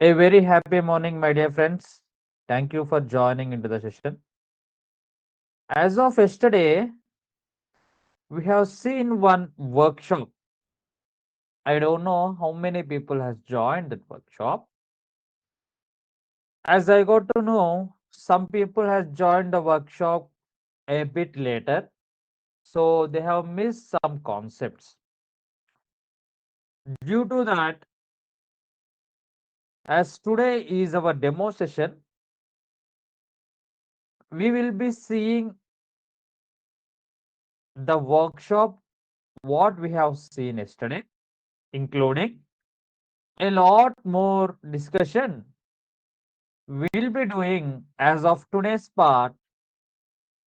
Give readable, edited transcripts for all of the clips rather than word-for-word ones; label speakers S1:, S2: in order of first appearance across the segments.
S1: A very happy morning, my dear friends. Thank you for joining into the session. As of yesterday, we have seen one workshop. I don't know how many people has joined that workshop. As I got to know, some people has joined the workshop a bit later, so they have missed some concepts. Due to that, as today is our demo session, we will be seeing the workshop what we have seen yesterday, including a lot more discussion we'll be doing as of today's part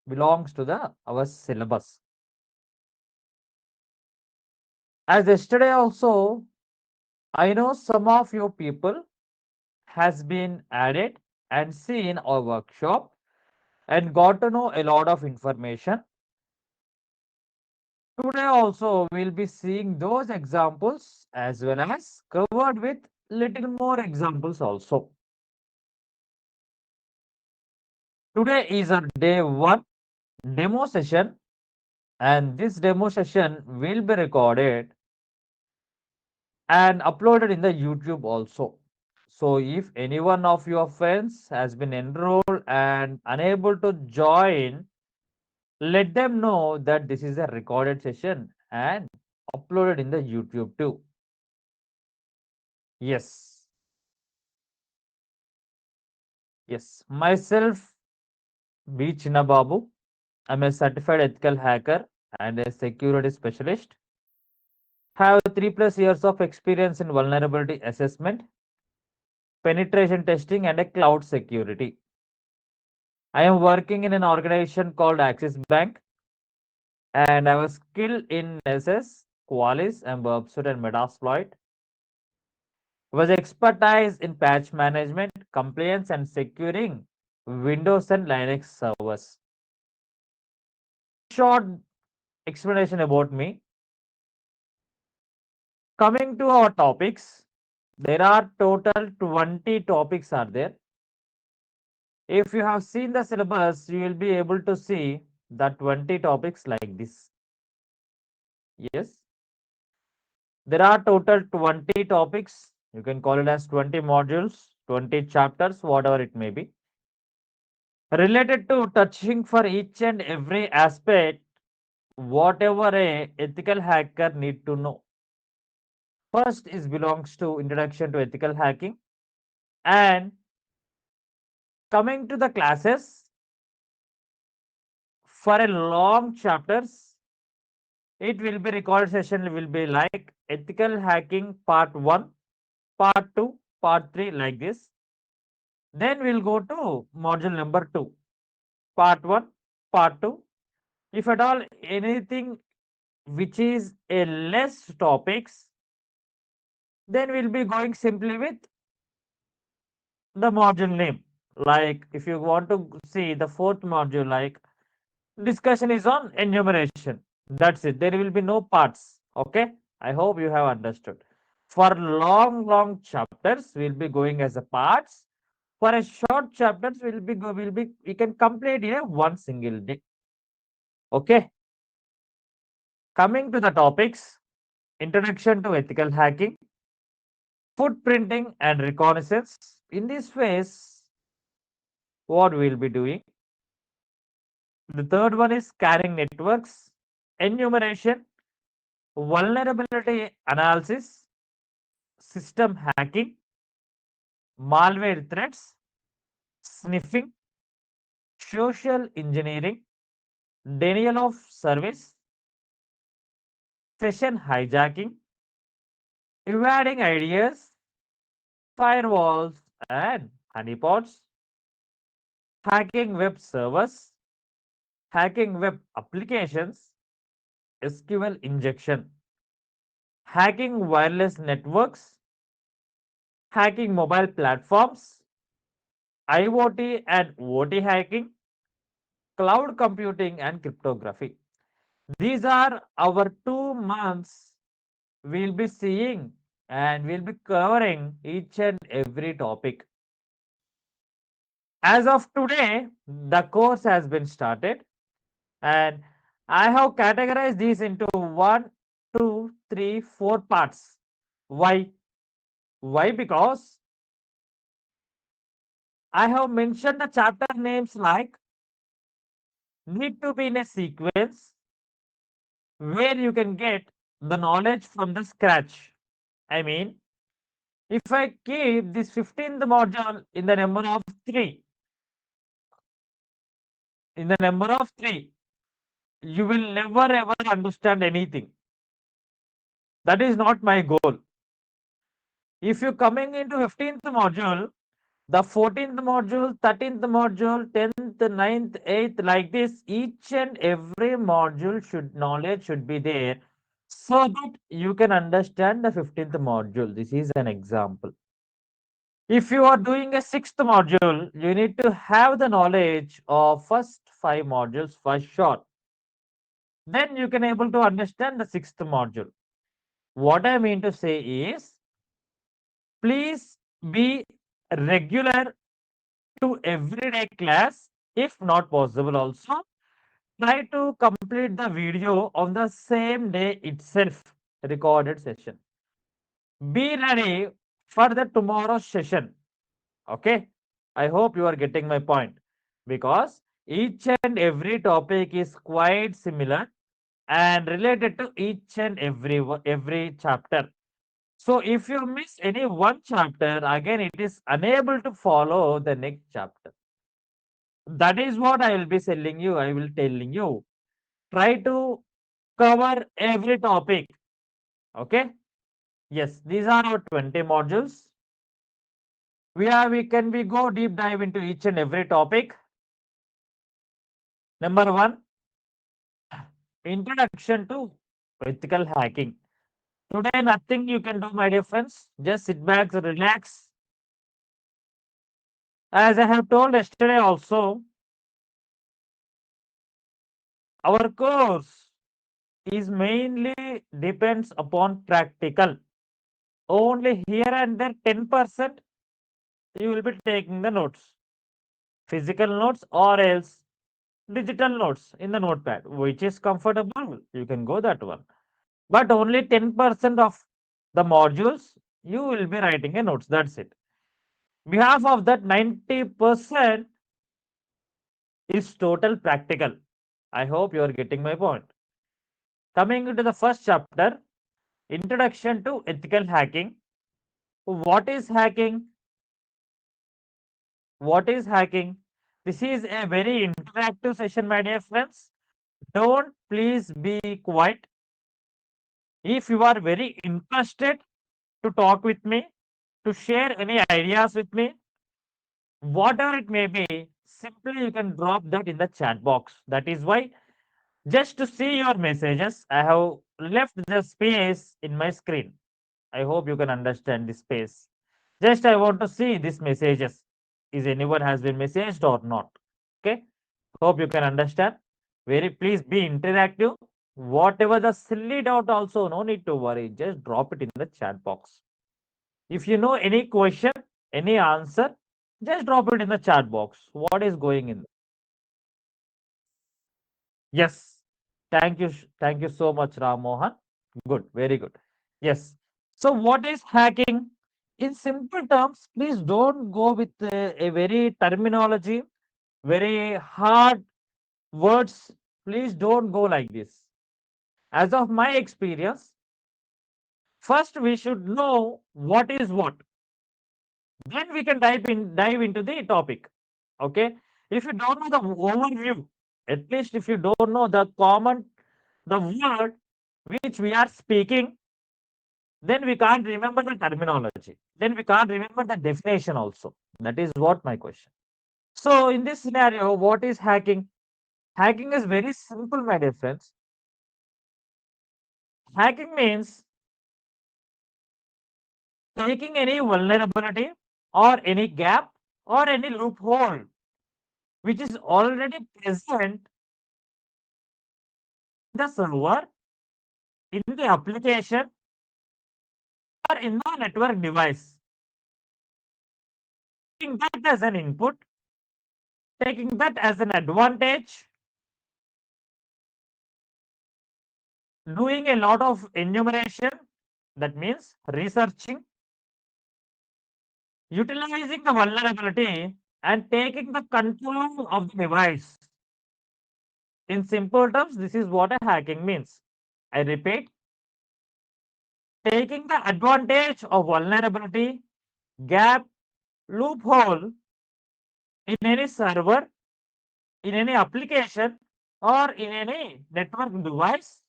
S1: belongs to the our syllabus. As yesterday also, I know some of you people has been added and seen our workshop and got to know a lot of information. Today also we'll be seeing those examples as well as covered with little more examples also. Today is our day one demo session, and this demo session will be recorded and uploaded in the YouTube also. So if any one of your friends has been enrolled and unable to join, let them know that this is a recorded session and uploaded in the YouTube too. Yes, yes. Myself, B. Chinnababu. I'm a certified ethical hacker and a security specialist. Have 3+ years of experience in vulnerability assessment, penetration testing, and a cloud security. I am working in an organization called Axis Bank, and I was skilled in SS, Qualys, and Burpsuite and Metasploit. Was expertise in patch management, compliance, and securing Windows and Linux servers. Short explanation about me. Coming to our topics, there are total 20 topics are there. If you have seen the syllabus, you will be able to see the 20 topics like this. Yes, there are total 20 topics. You can call it as 20 modules, 20 chapters, whatever it may be. Related to touching for each and every aspect, whatever a ethical hacker need to know. First is belongs to introduction to ethical hacking, and coming to the classes for a long chapters, it will be recorded session will be like ethical hacking part 1, part 2, part 3 like this. Then we'll go to module number 2, part 1, part 2. If at all anything which is a less topics, then we'll be going simply with the module name. Like if you want to see the fourth module, like discussion is on enumeration. That's it. There will be no parts. Okay. I hope you have understood. For long chapters, we'll be going as a parts. For a short chapters, we can complete in a one single day. Okay. Coming to the topics, introduction to ethical hacking, footprinting and reconnaissance. In this phase, what we'll be doing. The third one is scanning networks, enumeration, vulnerability analysis, system hacking, malware threats, sniffing, social engineering, denial of service, session hijacking, evading ideas, firewalls and honeypots, hacking web servers, hacking web applications, SQL injection, hacking wireless networks, hacking mobile platforms, IoT and OT hacking, cloud computing and cryptography. These are our 2 months we'll be seeing and we'll be covering each and every topic. As of today, the course has been started, and I have categorized these into one, two, three, four parts. Why? Why? Because I have mentioned the chapter names like need to be in a sequence where you can get the knowledge from the scratch. I mean, if I keep this 15th module in the number of 3, in the number of 3, you will never ever understand anything. That is not my goal. If you're coming into 15th module, the 14th module, 13th module, 10th, 9th, 8th, like this, each and every module knowledge should be there so that you can understand the 15th module. This is an example. If you are doing a 6th module, you need to have the knowledge of first 5 modules for sure. Then you can able to understand the 6th module. What I mean to say is, please be regular to everyday class. If not possible also, try to complete the video on the same day itself, recorded session. Be ready for the tomorrow's session. Okay, I hope you are getting my point, because each and every topic is quite similar and related to each and every chapter. So if you miss any one chapter, again it is unable to follow the next chapter. That is what I will be telling you. I will telling you. Try to cover every topic. Okay. Yes, these are our 20 modules. We can we go deep dive into each and every topic. Number one, introduction to ethical hacking. Today, nothing you can do, my dear friends. Just sit back, relax. As I have told yesterday also, our course is mainly depends upon practical. Only here and there 10% you will be taking the notes, physical notes or else digital notes in the notepad, which is comfortable. You can go that one. But only 10% of the modules you will be writing a notes. That's it. Behalf of that 90% is total practical. I hope you are getting my point. Coming into the first chapter, introduction to ethical hacking. What is hacking? What is hacking? This is a very interactive session, my dear friends. Don't please be quiet. If you are very interested to talk with me, to share any ideas with me, whatever it may be, simply you can drop that in the chat box. That is why, just to see your messages, I have left the space in my screen. I hope you can understand this space. Just I want to see these messages. Is anyone has been messaged or not? Okay. Hope you can understand. Very please be interactive. Whatever the silly doubt also, no need to worry. Just drop it in the chat box. If you know any question, any answer, just drop it in the chat box. What is going in? Yes. Thank you. Thank you so much, Ram Mohan. Good. Very good. Yes. So what is hacking? In simple terms, please don't go with a very terminology, very hard words. Please don't go like this. As of my experience, first we should know what is what. Then we can dive into the topic. Okay. If you don't know the overview, at least if you don't know the word which we are speaking, then we can't remember the terminology. Then we can't remember the definition also. That is what my question. So in this scenario, what is hacking? Hacking is very simple, my dear friends. Hacking means taking any vulnerability or any gap or any loophole which is already present in the server, in the application, or in the network device. Taking that as an input, taking that as an advantage, doing a lot of enumeration, that means researching, utilizing the vulnerability, and taking the control of the device. In simple terms, this is what a hacking means. I repeat, taking the advantage of vulnerability, gap, loophole in any server, in any application, or in any network device,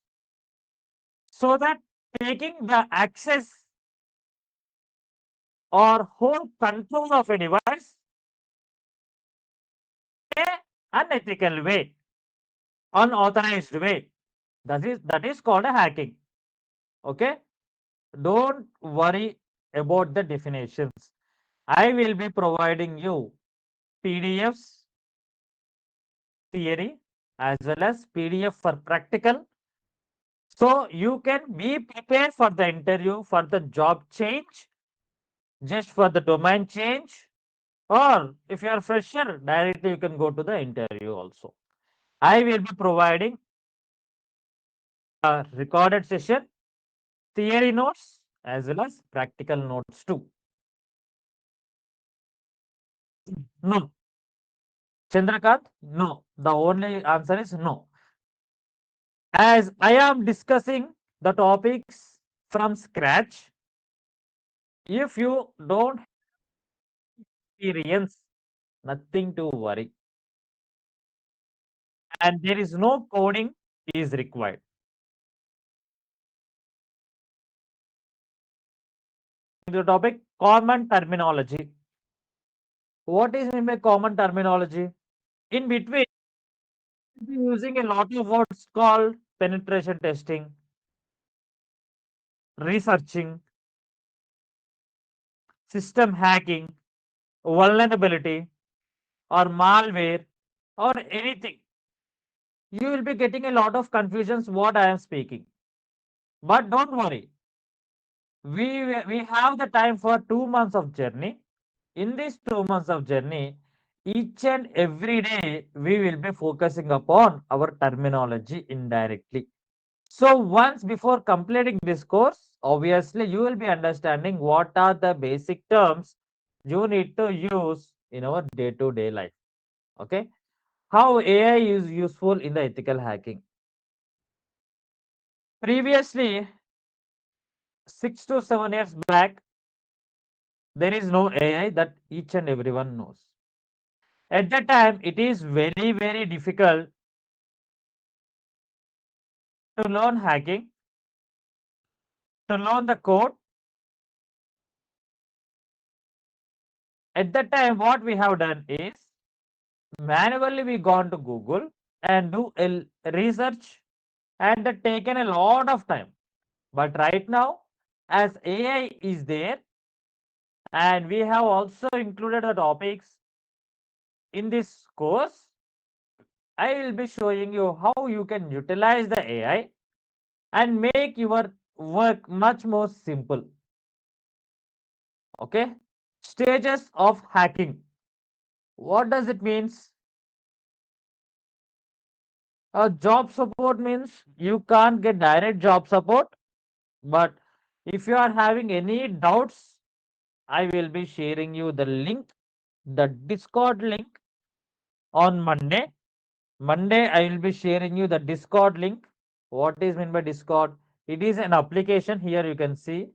S1: so that taking the access or whole control of a device in an unethical way, unauthorized way. That is called a hacking. Okay. Don't worry about the definitions. I will be providing you PDFs, theory, as well as PDF for practical. So you can be prepared for the interview, for the job change, just for the domain change, or if you are fresher, directly you can go to the interview also. I will be providing a recorded session, theory notes, as well as practical notes too. No. Chandrakant, no. The only answer is no. As I am discussing the topics from scratch, if you don't experience, nothing to worry. And there is no coding is required. The topic common terminology. What is meant by common terminology? In between, using a lot of words called penetration testing, researching, system hacking, vulnerability, or malware, or anything. You will be getting a lot of confusions what I am speaking. But don't worry. We have the time for 2 months of journey. In these 2 months of journey, each and every day we will be focusing upon our terminology indirectly. So once before completing this course, obviously you will be understanding what are the basic terms you need to use in our day-to-day life. Okay. How AI is useful in the ethical hacking. Previously, 6 to 7 years back, there is no AI that each and everyone knows. At that time, it is very, very difficult to learn hacking, to learn the code. At that time, what we have done is manually we gone to Google and do a research, and that taken a lot of time. But right now, as AI is there, and we have also included the topics in this course, I will be showing you how you can utilize the AI and make your work much more simple. Okay. Stages of hacking. What does it means? Job support means you can't get direct job support, but if you are having any doubts, I will be sharing you the link, the Discord link on Monday. Monday, I will be sharing you the Discord link. What is meant by Discord? It is an application. Here you can see.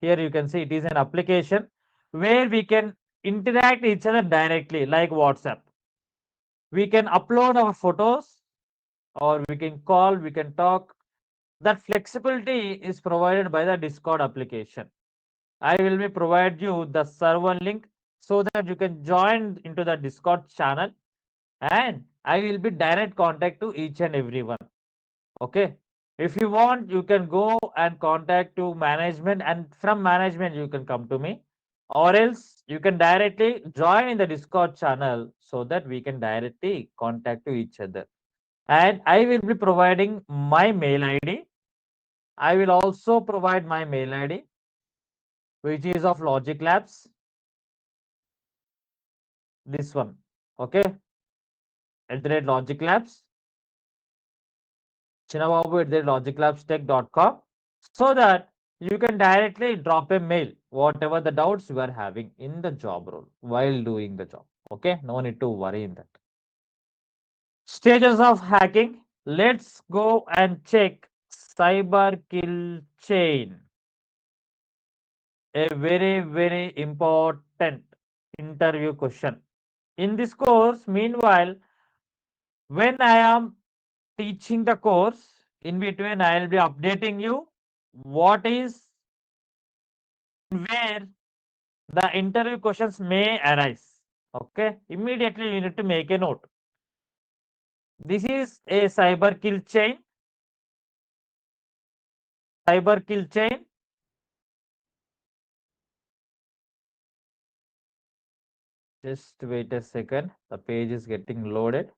S1: Here you can see it is an application where we can interact each other directly, like WhatsApp. We can upload our photos, or we can call, we can talk. That flexibility is provided by the Discord application. I will be provide you the server link so that you can join into the Discord channel, and I will be direct contact to each and everyone. Okay. If you want, you can go and contact to management, and from management you can come to me, or else you can directly join in the Discord channel so that we can directly contact to each other. And I will be providing my mail ID. I will also provide my mail ID. which is of Logic Labs. This one, okay, @Logic Labs, Chinababu @logiclabstech.com, so that you can directly drop a mail, whatever the doubts you are having in the job role while doing the job. Okay, no need to worry in that. Stages of hacking. Let's go and check cyber kill chain. A very, very important interview question. In this course, meanwhile, when I am teaching the course, in between I will be updating you what is where the interview questions may arise. Okay, immediately you need to make a note. This is a cyber kill chain. Cyber kill chain. Just wait a second. The page is getting loaded.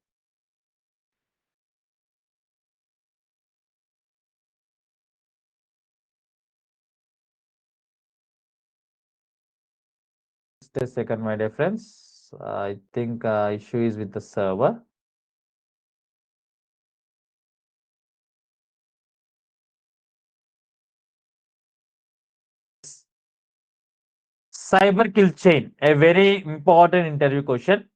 S1: Just a second, my dear friends. I think issue is with the server. Cyber kill chain, a very important interview question.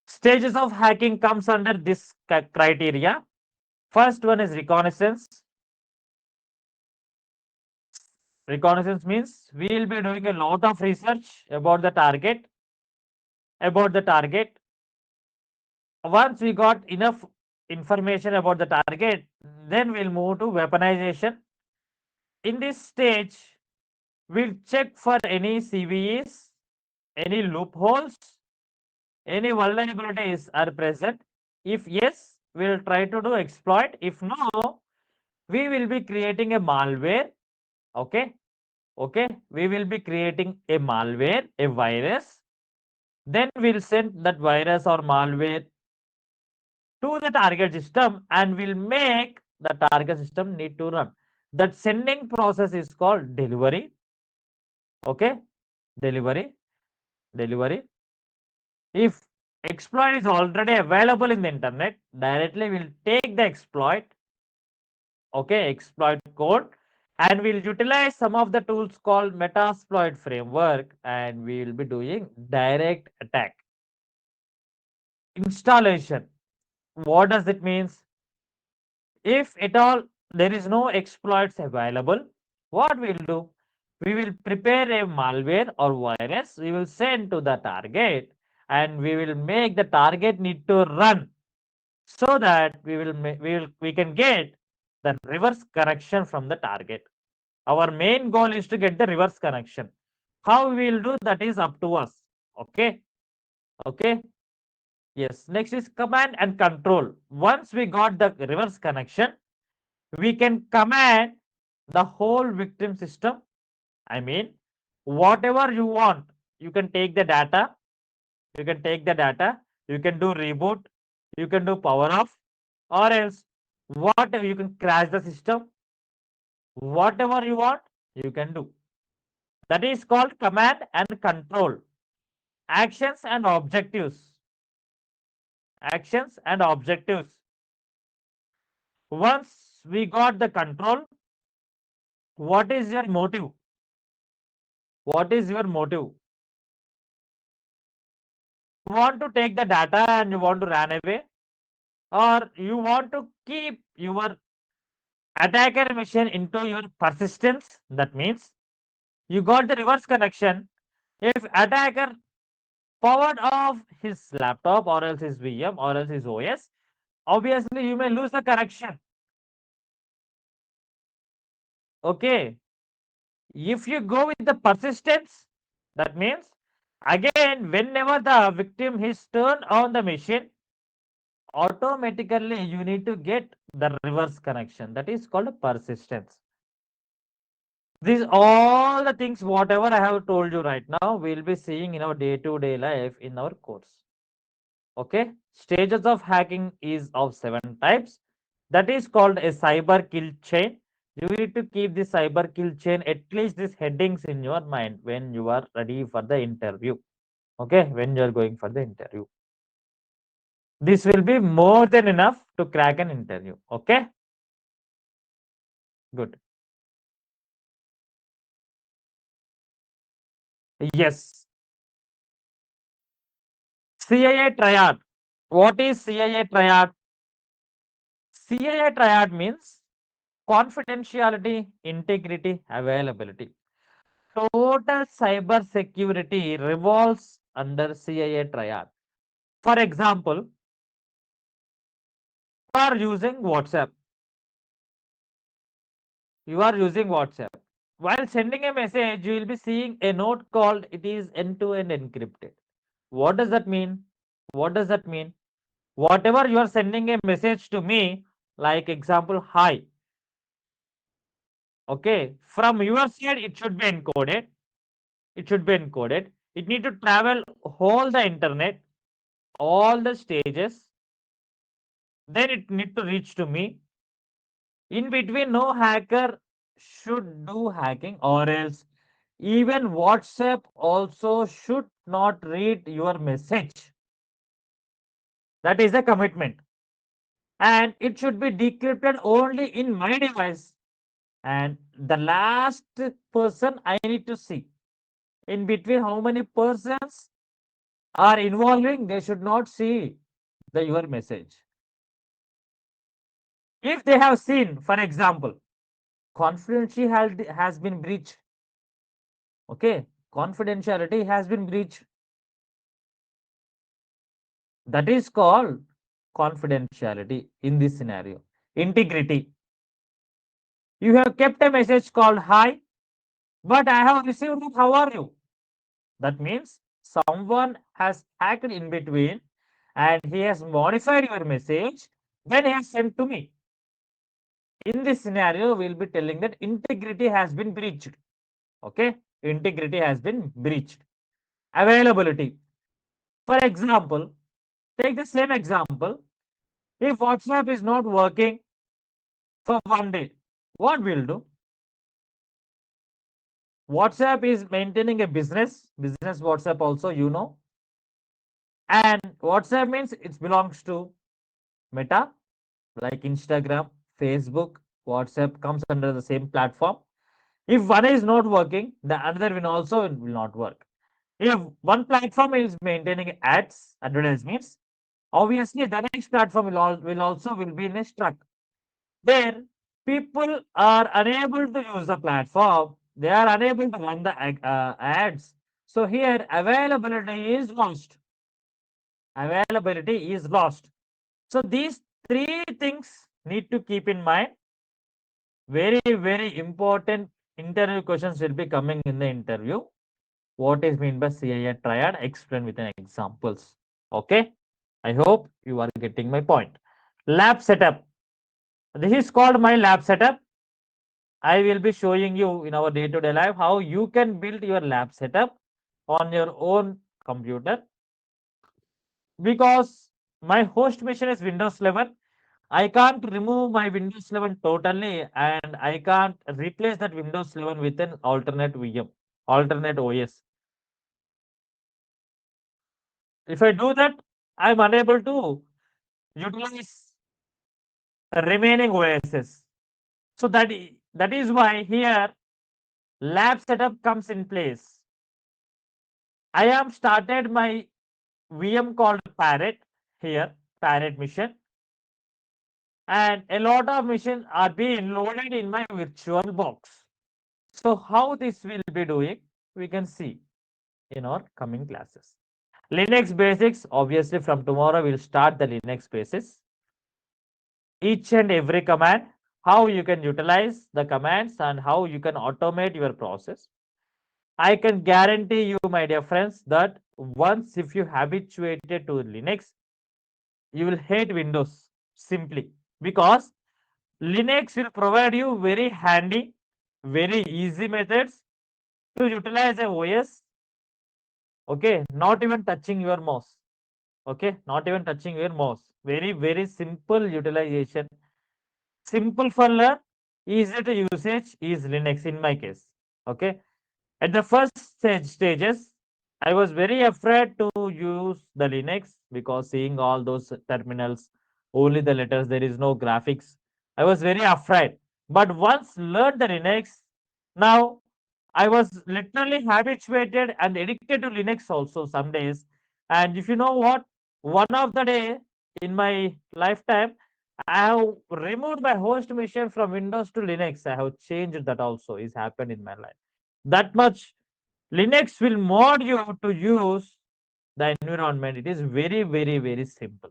S1: Stages of hacking comes under this criteria. First one is reconnaissance. Reconnaissance means we will be doing a lot of research about the target. Once we got enough information about the target, then we'll move to weaponization. In this stage, we'll check for any CVEs, any loopholes, any vulnerabilities are present. If yes, we'll try to do exploit. If no, we will be creating a malware. Okay. Okay. We will be creating a malware, a virus. Then we'll send that virus or malware to the target system and will make the target system need to run. That sending process is called delivery. Okay. Delivery. If exploit is already available in the internet, directly we'll take the exploit, okay, exploit code, and we'll utilize some of the tools called Metasploit framework, and we will be doing direct attack. Installation. What does it means? If at all there is no exploits available, what we'll do? We will prepare a malware or virus, we will send to the target, and we will make the target need to run, so that we can get the reverse connection from the target. Our main goal is to get the reverse connection. How we will do that is up to us. Okay. Okay. Yes. Next is command and control. Once we got the reverse connection, we can command the whole victim system. I mean, whatever you want, you can take the data. You can take the data. You can do reboot. You can do power off, or else whatever you can crash the system. Whatever you want, you can do. That is called command and control. Actions and objectives. Actions and objectives. Once we got the control, what is your motive? What is your motive? You want to take the data and you want to run away, or you want to keep your attacker machine into your persistence. That means you got the reverse connection. If attacker powered off his laptop or else his VM or else his OS, obviously you may lose the connection. Okay. If you go with the persistence, that means again, whenever the victim is turned on the machine, automatically you need to get the reverse connection. That is called persistence. These all the things, whatever I have told you right now, we'll be seeing in our day-to-day life in our course. Okay. Stages of hacking is of 7 types. That is called a cyber kill chain. You need to keep the cyber kill chain, at least these headings in your mind when you are ready for the interview. Okay, when you are going for the interview. This will be more than enough to crack an interview. Okay, good. Yes. CIA triad. What is CIA triad? CIA triad means confidentiality, integrity, availability. Total cyber security revolves under CIA triad. For example, you are using WhatsApp. You are using WhatsApp. While sending a message, you will be seeing a note called it is end-to-end encrypted. What does that mean? What does that mean? Whatever you are sending a message to me, like example, hi. Okay, from your side, it should be encoded. It should be encoded. It need to travel whole the internet, all the stages. Then it need to reach to me. In between, no hacker should do hacking, or else even WhatsApp also should not read your message. That is a commitment. And it should be decrypted only in my device. And the last person I need to see. In between, how many persons are involving, they should not see your message. If they have seen, for example, confidentiality has been breached. Okay, confidentiality has been breached. That is called confidentiality in this scenario. Integrity. You have kept a message called hi, but I have received it. How are you? That means someone has hacked in between and he has modified your message, then he has sent to me. In this scenario, we'll be telling that integrity has been breached. Okay, integrity has been breached. Availability. For example, take the same example. If WhatsApp is not working for one day, what we'll do? WhatsApp is maintaining a business WhatsApp also, you know. And WhatsApp means it belongs to Meta, like Instagram, Facebook, WhatsApp comes under the same platform. If one is not working, the other will also will not work. If one platform is maintaining ads, advertisements, obviously the next platform will also will be in a struck. There, people are unable to use the platform. They are unable to run the ads. So here availability is lost. Availability is lost. So these three things need to keep in mind. Very, very important interview questions will be coming in the interview. What is meant by CIA triad? Explain with an examples. Okay. I hope you are getting my point. Lab setup. This is called my lab setup. I will be showing you in our day-to-day life how you can build your lab setup on your own computer. Because my host machine is Windows 11, I can't remove my Windows 11 totally and I can't replace that Windows 11 with an alternate VM, alternate OS. If I do that, I'm unable to utilize the remaining OSs. So that is why here lab setup comes in place. I am started my VM called Parrot here, Parrot mission, and a lot of missions are being loaded in my virtual box. So how this will be doing, we can see in our coming classes. Linux basics, obviously from tomorrow we'll start the Linux basics. Each and every command, how you can utilize the commands and how you can automate your process. I can guarantee you, my dear friends, that once if you habituated to Linux, you will hate Windows simply because Linux will provide you very handy, very easy methods to utilize a OS. Okay, not even touching your mouse. Okay, not even touching your mouse. Very, very simple utilization. Simple for learn, easy to usage is Linux in my case. Okay. At the first stages, I was very afraid to use the Linux because seeing all those terminals, only the letters, there is no graphics. I was very afraid. But once learned the Linux, now I was literally habituated and addicted to Linux also some days. And if you know what, one of the day in my lifetime, I have removed my host machine from Windows to Linux. I have changed that also. Is happened in my life. That much Linux will mod you to use the environment. It is very, very, very simple.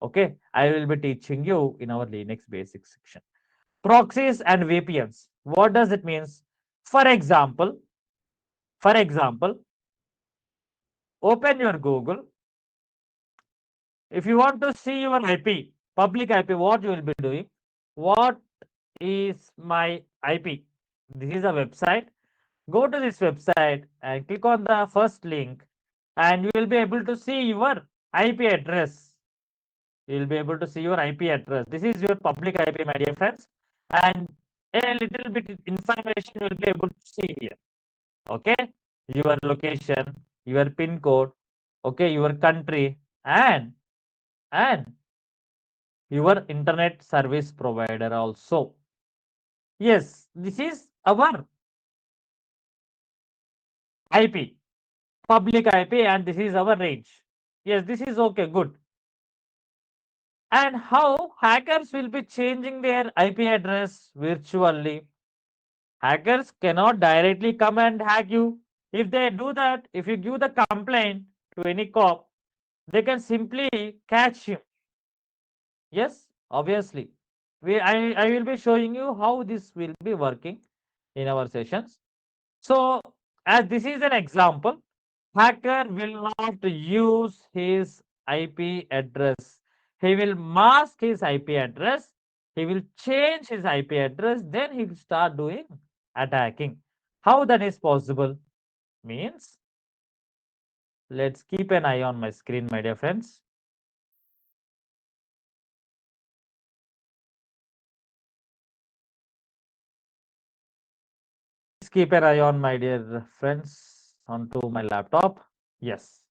S1: Okay, I will be teaching you in our Linux basic section. Proxies and VPNs. What does it means? For example, for example, open your Google. If you want to see your IP, public IP, what you will be doing? What is my IP? This is a website. Go to this website and click on the first link and you will be able to see your IP address. You will be able to see your IP address. This is your public IP, my dear friends. And a little bit information you will be able to see here. Okay. Your location, your pin code, okay, your country, and your internet service provider also. Yes, this is our IP, public IP, and this is our range. Yes, this is okay, good. And how hackers will be changing their IP address virtually. Hackers cannot directly come and hack you. If they do that, if you give the complaint to any cop, they can simply catch you. Yes, obviously. I will be showing you how this will be working in our sessions. So, as this is an example, hacker will not use his IP address. He will mask his IP address. He will change his IP address. Then he will start doing attacking. How that is possible? Means, let's keep an eye on my screen, my dear friends. Please keep an eye on my dear friends onto my laptop. Yes.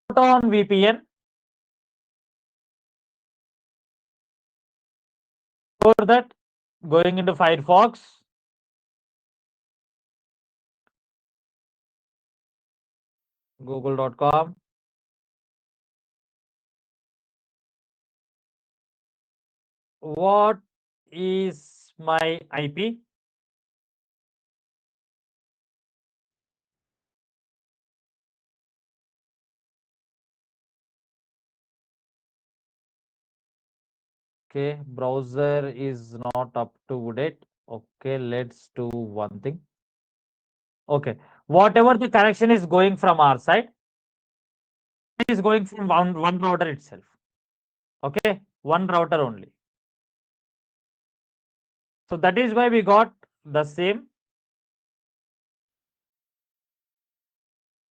S1: Put on VPN. For that, going into Firefox, google.com. What is my IP? Okay, browser is not up to date. Okay, let's do one thing. Okay, whatever the connection is going from our side, it is going from one router itself. Okay, one router only. So that is why we got the same.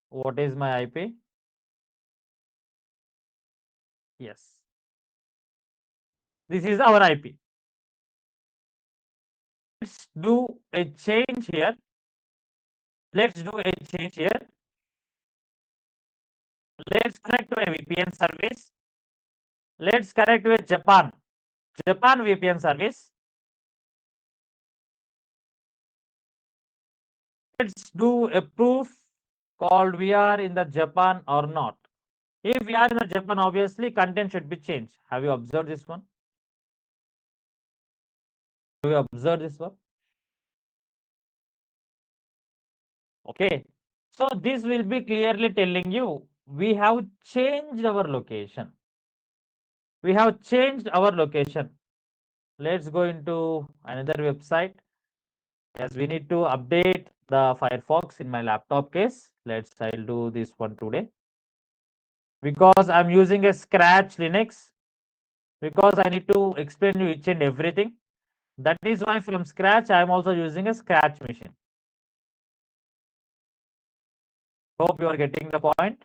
S1: What is my IP? Yes. This is our IP. Let's do a change here. Let's do a change here. Let's connect to a VPN service. Let's connect with Japan. Japan VPN service. Let's do a proof called we are in the Japan or not. If we are in the Japan, obviously content should be changed. Have you observed this one? Have you observed this one? Okay. So this will be clearly telling you we have changed our location. We have changed our location. Let's go into another website. Yes, we need to update the Firefox in my laptop case. I'll do this one today. Because I'm using a Scratch Linux. Because I need to explain you each and everything. That is why from scratch, I am also using a Scratch machine. Hope you are getting the point.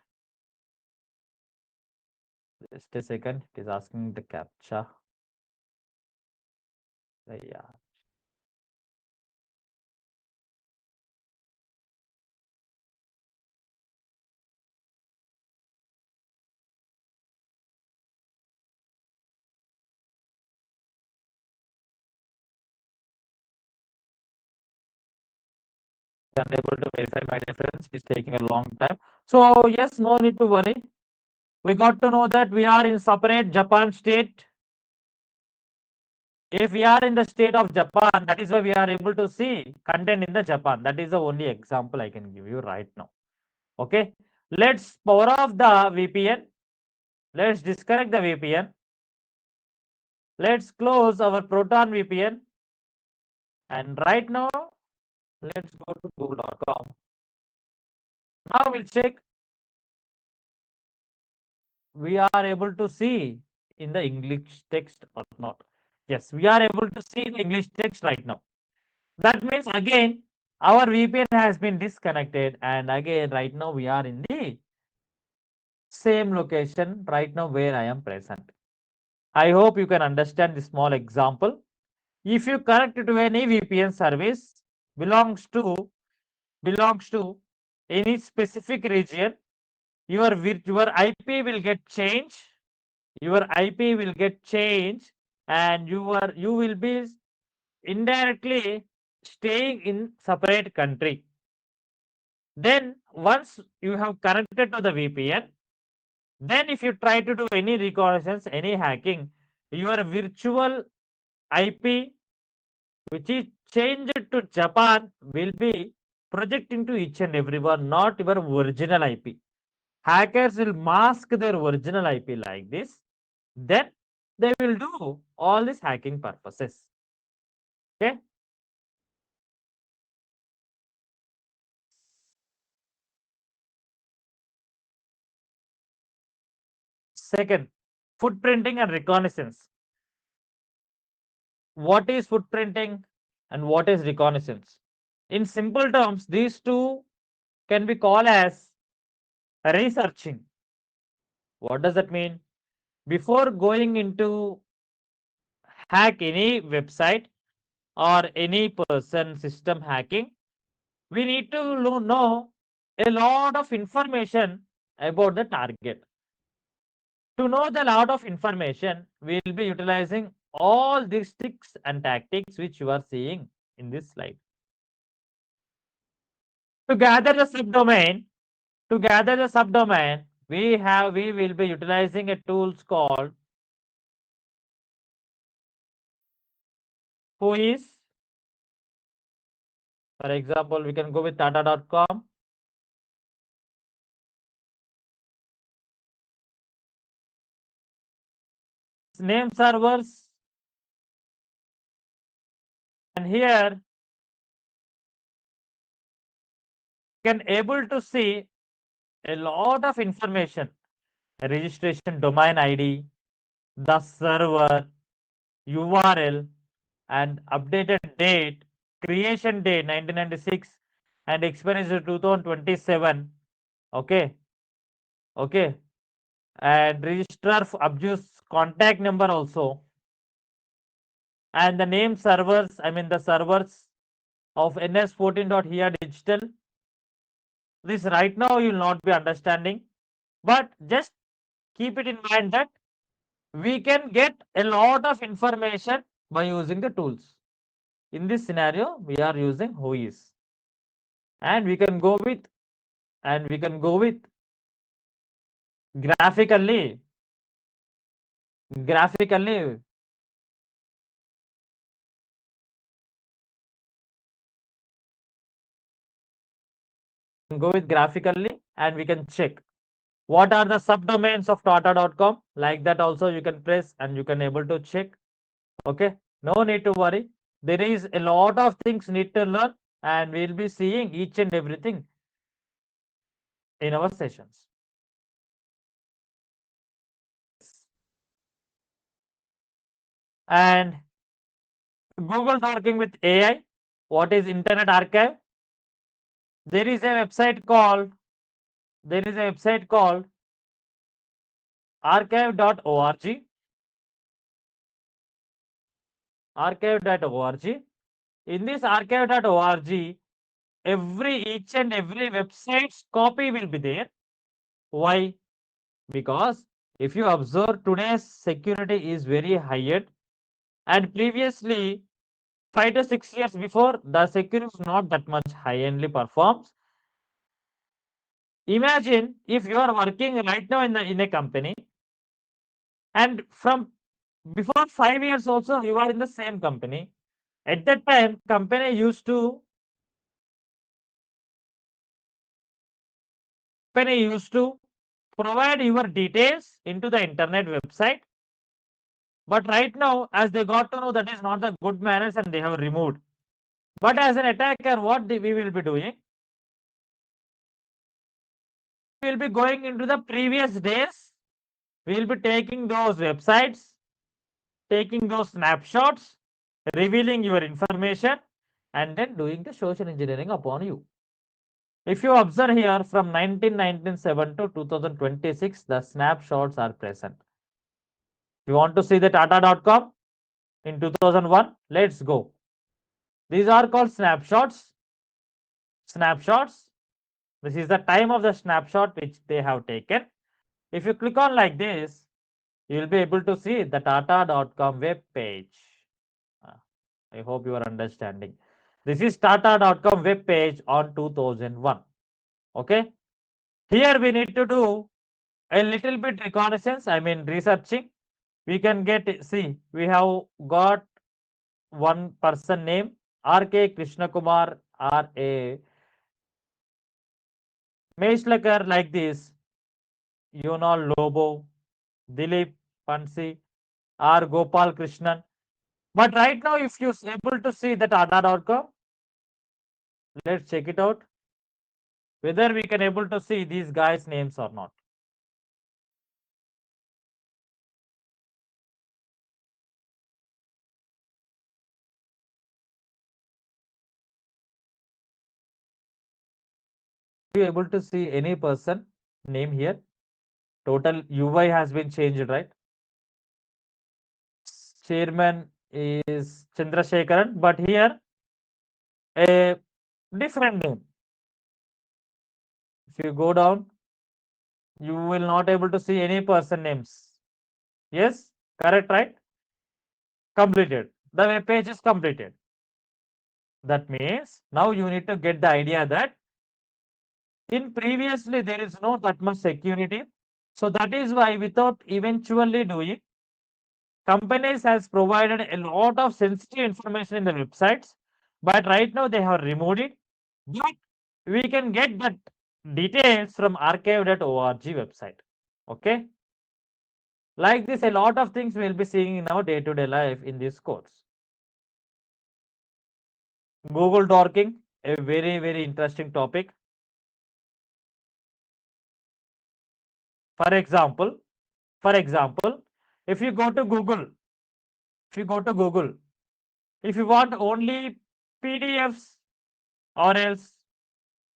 S1: Just a second. It is asking the captcha. Yeah. Unable to verify my reference. It's taking a long time. So yes, no need to worry. We got to know that we are in separate Japan state. If we are in the state of Japan, that is why we are able to see content in the Japan. That is the only example I can give you right now. Okay. Let's power off the VPN. Let's disconnect the VPN. Let's close our Proton VPN. And right now, let's go to google.com. Now we'll check we are able to see in the English text or not. Yes, we are able to see the English text right now. That means again, our VPN has been disconnected, and again, right now we are in the same location right now where I am present. I hope you can understand this small example. If you connect to any VPN service belongs to any specific region, your IP will get changed. Your IP will get changed, and you will be indirectly staying in separate country. Then once you have connected to the VPN, then if you try to do any reconnaissance, any hacking, your virtual IP, which is changed to Japan, will be projecting to each and everyone, not your original IP. Hackers will mask their original IP like this. Then they will do all these hacking purposes. Okay. Second, footprinting and reconnaissance. What is footprinting and what is reconnaissance? In simple terms, these two can be called as researching. What does that mean? Before going into hack any website or any person system hacking, we need to know a lot of information about the target. To know the lot of information, we will be utilizing all these tricks and tactics which you are seeing in this slide. To gather the subdomain, we will be utilizing a tools called Whois. For example, we can go with tata.com. Name servers, and here you can able to see a lot of information: registration domain ID, the server, URL, and updated date, creation date 1996, and expiration 2027. Okay, okay, and registrar of abuse contact number also, and the name servers. I mean the servers of ns14.here digital. This right now you will not be understanding, but just keep it in mind that we can get a lot of information by using the tools. In this scenario, we are using Whois, and we can go with graphically and we can check what are the subdomains of tata.com. Like that also you can press and you can able to check. Okay, no need to worry. There is a lot of things need to learn, and we'll be seeing each and everything in our sessions. And Google talking with AI. What is Internet Archive? There is a website called archive.org. Archive.org. In this archive.org, each and every website's copy will be there. Why? Because if you observe, today's security is very high, and previously 5 to 6 years before, the security is not that much high-endly performs. Imagine if you are working right now in a company, and from before 5 years also you are in the same company. At that time, company used to provide your details into the internet website. But right now, as they got to know that is not the good manners and they have removed. But as an attacker, what we will be doing? We will be going into the previous days. We will be taking those websites, taking those snapshots, revealing your information, and then doing the social engineering upon you. If you observe here from 1997 to 2026, the snapshots are present. You want to see the Tata.com in 2001? Let's go. These are called snapshots. Snapshots. This is the time of the snapshot which they have taken. If you click on like this, you will be able to see the Tata.com web page. I hope you are understanding. This is Tata.com web page on 2001. Okay. Here we need to do a little bit reconnaissance, I mean researching. We can get, see, we have got one person name, R.K. Krishna Kumar, R.A. Meshlakar, like this, Yunal Lobo, Dilip Pansi, R. Gopal Krishnan. But right now, if you're able to see that Tata.com, let's check it out, whether we can able to see these guys' names or not. Are you able to see any person name here? Total UI has been changed, right? Chairman is Chandrasekharan, but here a different name. If you go down, you will not able to see any person names. Yes, correct, right? Completed. The web page is completed. That means now you need to get the idea that in previously there is no that much security. So that is why without eventually doing, companies has provided a lot of sensitive information in the websites, but right now they have removed it. But we can get that details from archive.org website. Okay. Like this, a lot of things we'll be seeing in our day-to-day life in this course. Google dorking, a very, very interesting topic. For example, if you go to Google, if you want only PDFs, or else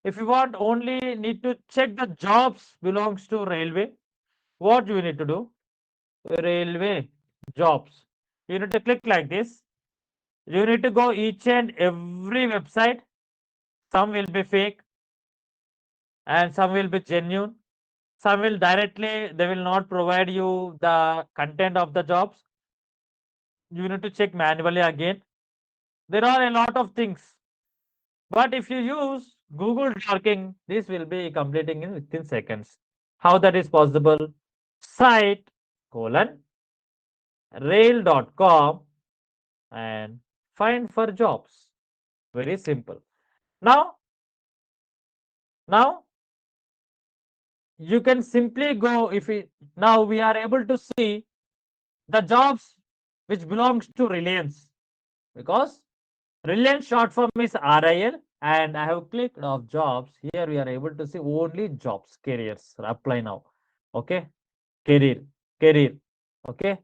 S1: if you want only need to check the jobs belongs to railway, what you need to do? Railway jobs. You need to click like this. You need to go each and every website. Some will be fake and some will be genuine. Some will directly, they will not provide you the content of the jobs. You need to check manually again. There are a lot of things. But if you use Google Dorking, this will be completing in within seconds. How that is possible? Site colon rail.com and find for jobs. Very simple. Now you can simply go, if we now we are able to see the jobs which belongs to Reliance, because Reliance short form is RIL, and I have clicked of jobs. Here we are able to see only jobs, careers. Apply now. Okay, career. Okay,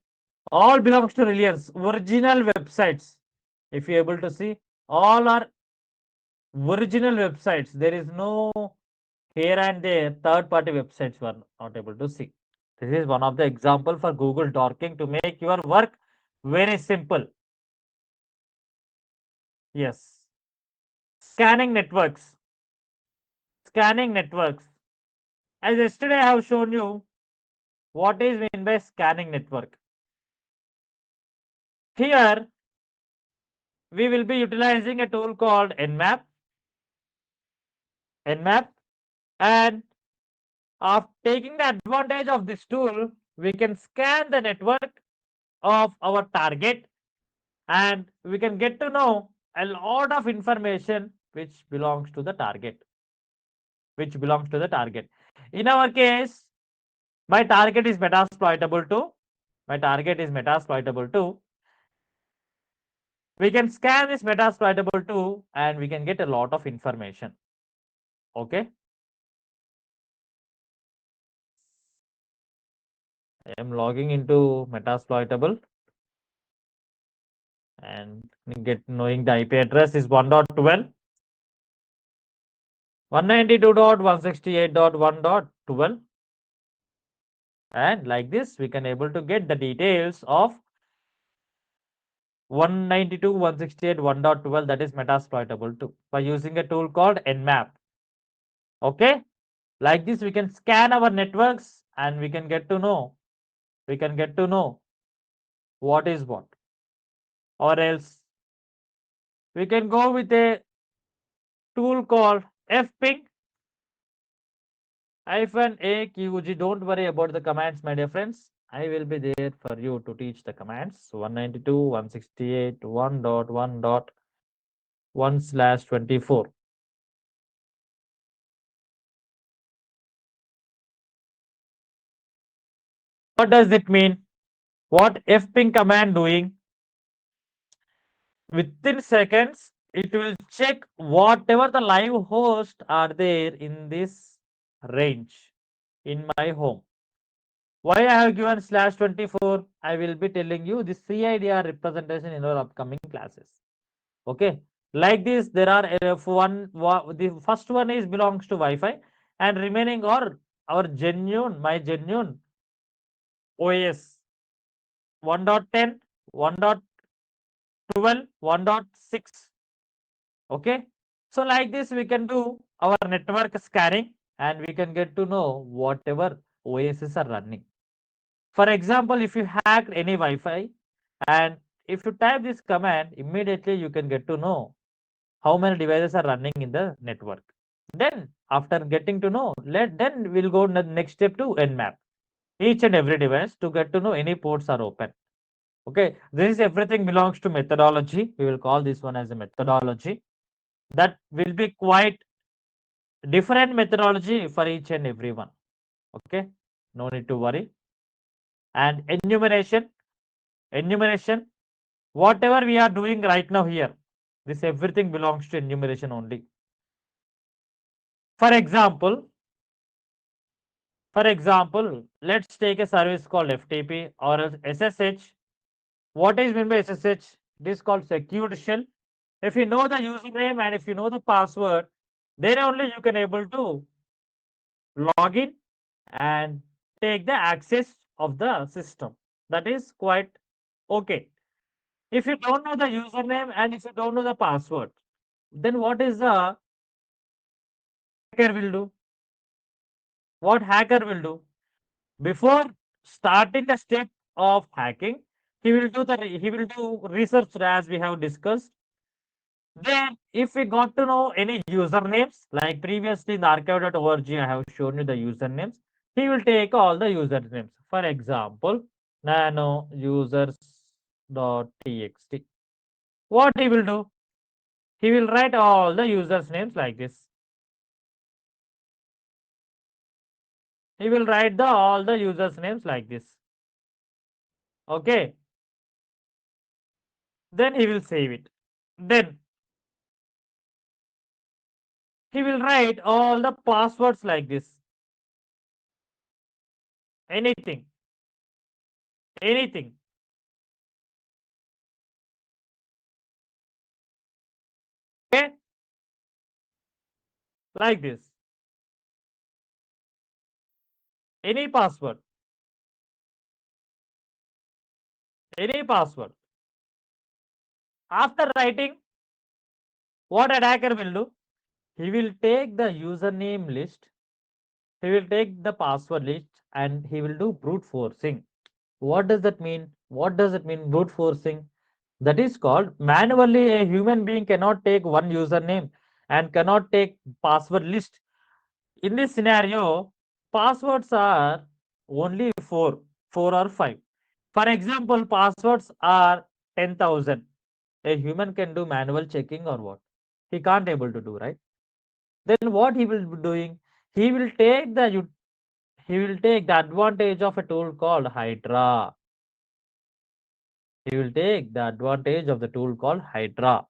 S1: all belongs to Reliance. Original websites. If you able to see, all are original websites. There is no here and there third party websites were not able to see. This is one of the example for Google Docking to make your work very simple. Yes. Scanning networks. Scanning networks. As yesterday I have shown you what is meant by scanning network. Here we will be utilizing a tool called Nmap. Nmap. And after taking the advantage of this tool, we can scan the network of our target and we can get to know a lot of information which belongs to the target. In our case, my target is Metasploitable 2. My target is Metasploitable 2. We can scan this Metasploitable 2 and we can get a lot of information. Okay. I am logging into Metasploitable and get knowing the IP address is 1.12. 192.168.1.12, and like this we can able to get the details of 192.168.1.12, that is Metasploitable 2, by using a tool called Nmap. Okay, like this we can scan our networks and we can get to know what is what, or else we can go with a tool called fping -aqg. Don't worry about the commands, my dear friends. I will be there for you to teach the commands. 192.168.1.1/24. What does it mean? What fping command doing? Within seconds, it will check whatever the live hosts are there in this range in my home. Why I have given /24? I will be telling you the CIDR representation in our upcoming classes. Okay, like this, there are the first one is belongs to Wi-Fi, and remaining are our my genuine OS 1.10, 1.12, 1.6. Okay, so like this, we can do our network scanning and we can get to know whatever OSs are running. For example, if you hacked any Wi-Fi and if you type this command, immediately you can get to know how many devices are running in the network. Then after getting to know, then we'll go the next step to Nmap each and every device to get to know any ports are open. Okay, this is everything belongs to methodology. We will call this one as a methodology. That will be quite different methodology for each and every one. Okay, no need to worry. And enumeration, whatever we are doing right now here, this everything belongs to enumeration only. For example, let's take a service called FTP or else SSH. What is meant by SSH? This is called secured shell. If you know the username and if you know the password, then only you can able to log in and take the access of the system. That is quite okay. If you don't know the username and if you don't know the password, then what is the hacker will do? What hacker will do? Before starting the step of hacking, he will do research as we have discussed. Then, if we got to know any usernames, like previously in archive.org, I have shown you the usernames. He will take all the usernames. For example, nano users.txt. What he will do? He will write all the users names like this. He will write all the users names like this. Okay. Then he will save it. Then he will write all the passwords like this. Anything. Anything. Okay. Like this. Any password. any password. After writing, what attacker will do? He will take the username list, he will take the password list, and he will do brute forcing. What does that mean? What does it mean, brute forcing? That is called manually a human being cannot take one username and cannot take password list. In this scenario, passwords are only four or five. For example, passwords are 10,000. A human can do manual checking or what? He can't able to do, right? Then what he will be doing? He will take he will take the advantage of a tool called Hydra. He will take the advantage of the tool called Hydra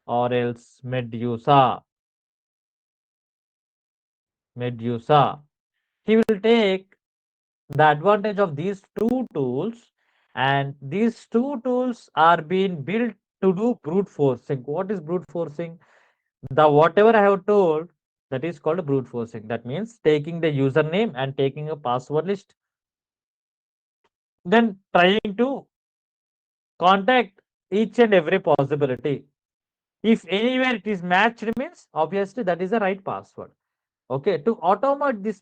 S1: or else Medusa. Medusa. He will take the advantage of these two tools, and these two tools are being built to do brute forcing. What is brute forcing? The whatever I have told, that is called brute forcing. That means taking the username and taking a password list, then trying to contact each and every possibility. If anywhere it is matched means obviously that is the right password. Okay, to automate this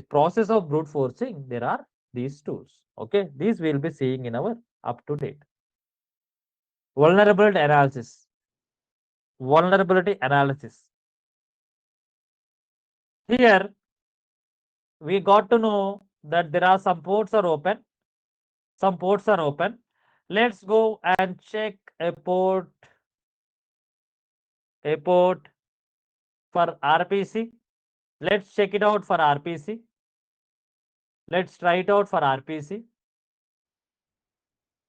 S1: process of brute forcing, there are these tools. Okay, these we'll be seeing in our up to date. Vulnerability analysis. Vulnerability analysis. Here we got to know that there are some ports are open. Some ports are open. Let's go and check a port for RPC. Let's check it out for RPC. Let's try it out for RPC.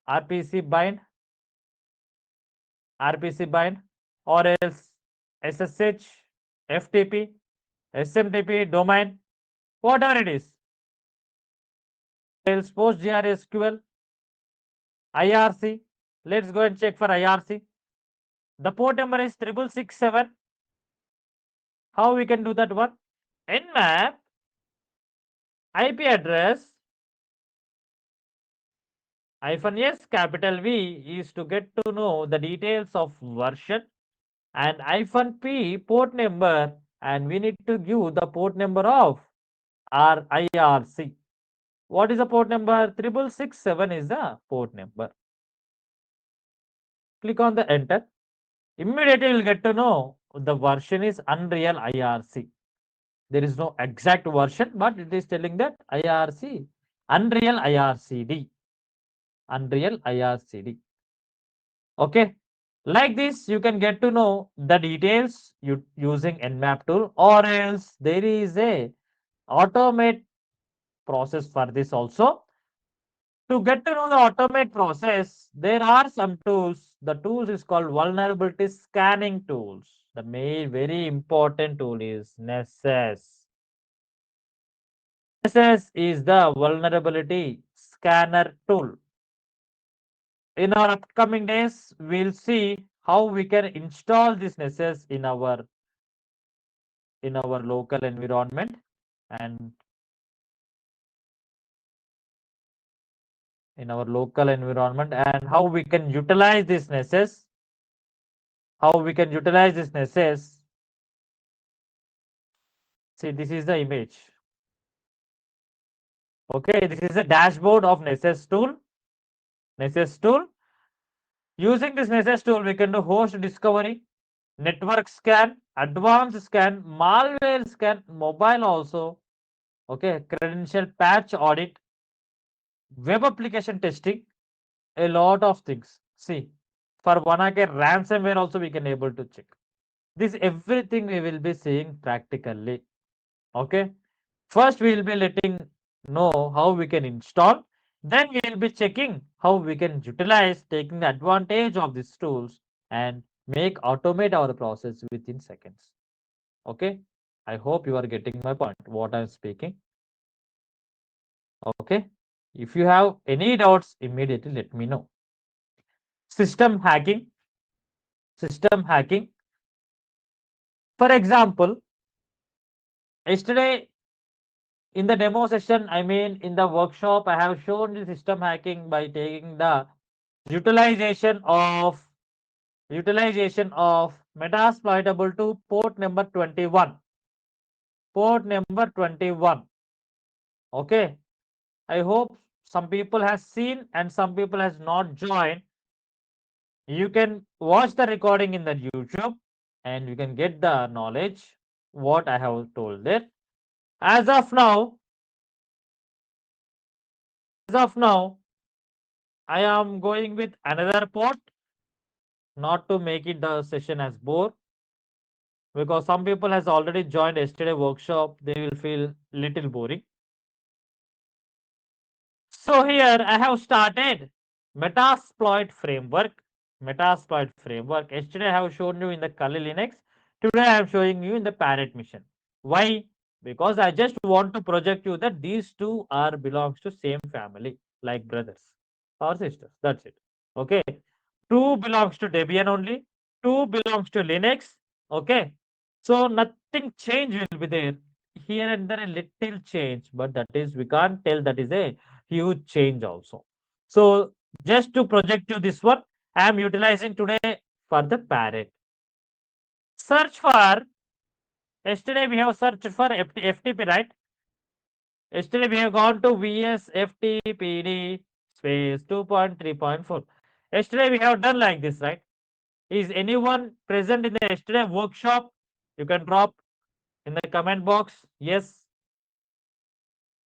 S1: RPC bind, RPC bind, or else SSH, FTP, SMTP, domain, whatever it is. Else PostgreSQL, IRC. Let's go and check for IRC. The port number is 6667. How we can do that one? Nmap IP address -S capital V is to get to know the details of version, and -P port number, and we need to give the port number of our IRC. What is the port number? 6667 is the port number. Click on the enter. Immediately you will get to know the version is Unreal IRC. There is no exact version, but it is telling that IRC, Unreal IRCD. Unreal IRCD. Okay. Like this, you can get to know the details using Nmap tool, or else there is a automate process for this also. To get to know the automate process, there are some tools. The tools is called vulnerability scanning tools. The main very important tool is Nessus. Nessus is the vulnerability scanner tool. In our upcoming days, we'll see how we can install this Nessus in our local environment, and and how we can utilize this Nessus. How we can utilize this Nessus. See, this is the image. Okay, this is a dashboard of Nessus tool. Nessus tool. Using this Nessus tool, we can do host discovery, network scan, advanced scan, malware scan, mobile also. Okay, credential patch audit, web application testing, a lot of things. See, for WannaCare ransomware also we can able to check. This everything we will be seeing practically. Okay. First we will be letting know how we can install. Then we will be checking how we can utilize, taking the advantage of these tools and automate our process within seconds. Okay. I hope you are getting my point, what I'm speaking. Okay. If you have any doubts, immediately let me know. System hacking. System hacking. For example, yesterday In the demo session, I mean in the workshop, I have shown the system hacking by taking the utilization of Metasploitable to port number 21. Port number 21. Okay. I hope some people has seen and some people has not joined. You can watch the recording in the YouTube and you can get the knowledge what I have told there. As of now, I am going with another port, not to make it the session as bore, because some people has already joined yesterday workshop. They will feel little boring. So here I have started Metasploit framework. Metasploit framework. Yesterday I have shown you in the Kali Linux. Today I am showing you in the Parrot mission. Why? Because I just want to project you that these two are belongs to same family, like brothers or sisters. That's it. Okay. Two belongs to Debian only. Two belongs to Linux. Okay. So nothing change will be there. Here and there a little change, but that is we can't tell that is a huge change also. So just to project you this one, I am utilizing today for the Parrot. Search for, yesterday we have searched for FTP, right? Yesterday we have gone to VSFTPD space 2.3.4. Yesterday we have done like this, right? Is anyone present in the yesterday workshop? You can drop in the comment box. Yes.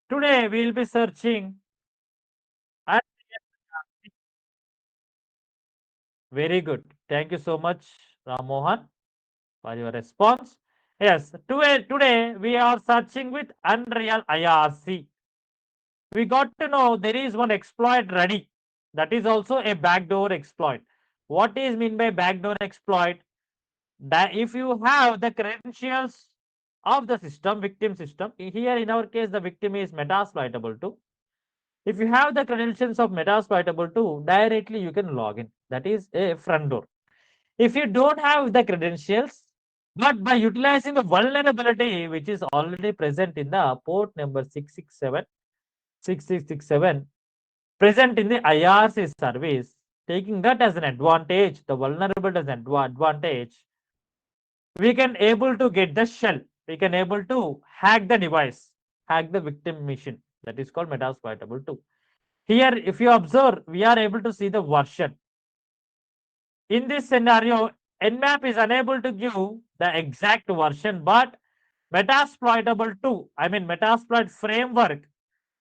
S1: Today we will be searching. Very good. Thank you so much, Ram Mohan, for your response. Yes, today we are searching with Unreal IRC. We got to know there is one exploit ready. That is also a backdoor exploit. What is mean by backdoor exploit? That if you have the credentials of the system, victim system, here in our case the victim is Metasploitable2. If you have the credentials of Metasploitable2, directly you can log in. That is a front door. If you don't have the credentials, but by utilizing the vulnerability which is already present in the port number 6667, present in the IRC service, taking that as an advantage, the vulnerability as an advantage, we can able to get the shell. We can able to hack the device, hack the victim machine. That is called Metasploitable2. Here, if you observe, we are able to see the version. In this scenario, Nmap is unable to give the exact version, but Metasploitable2, I mean Metasploit framework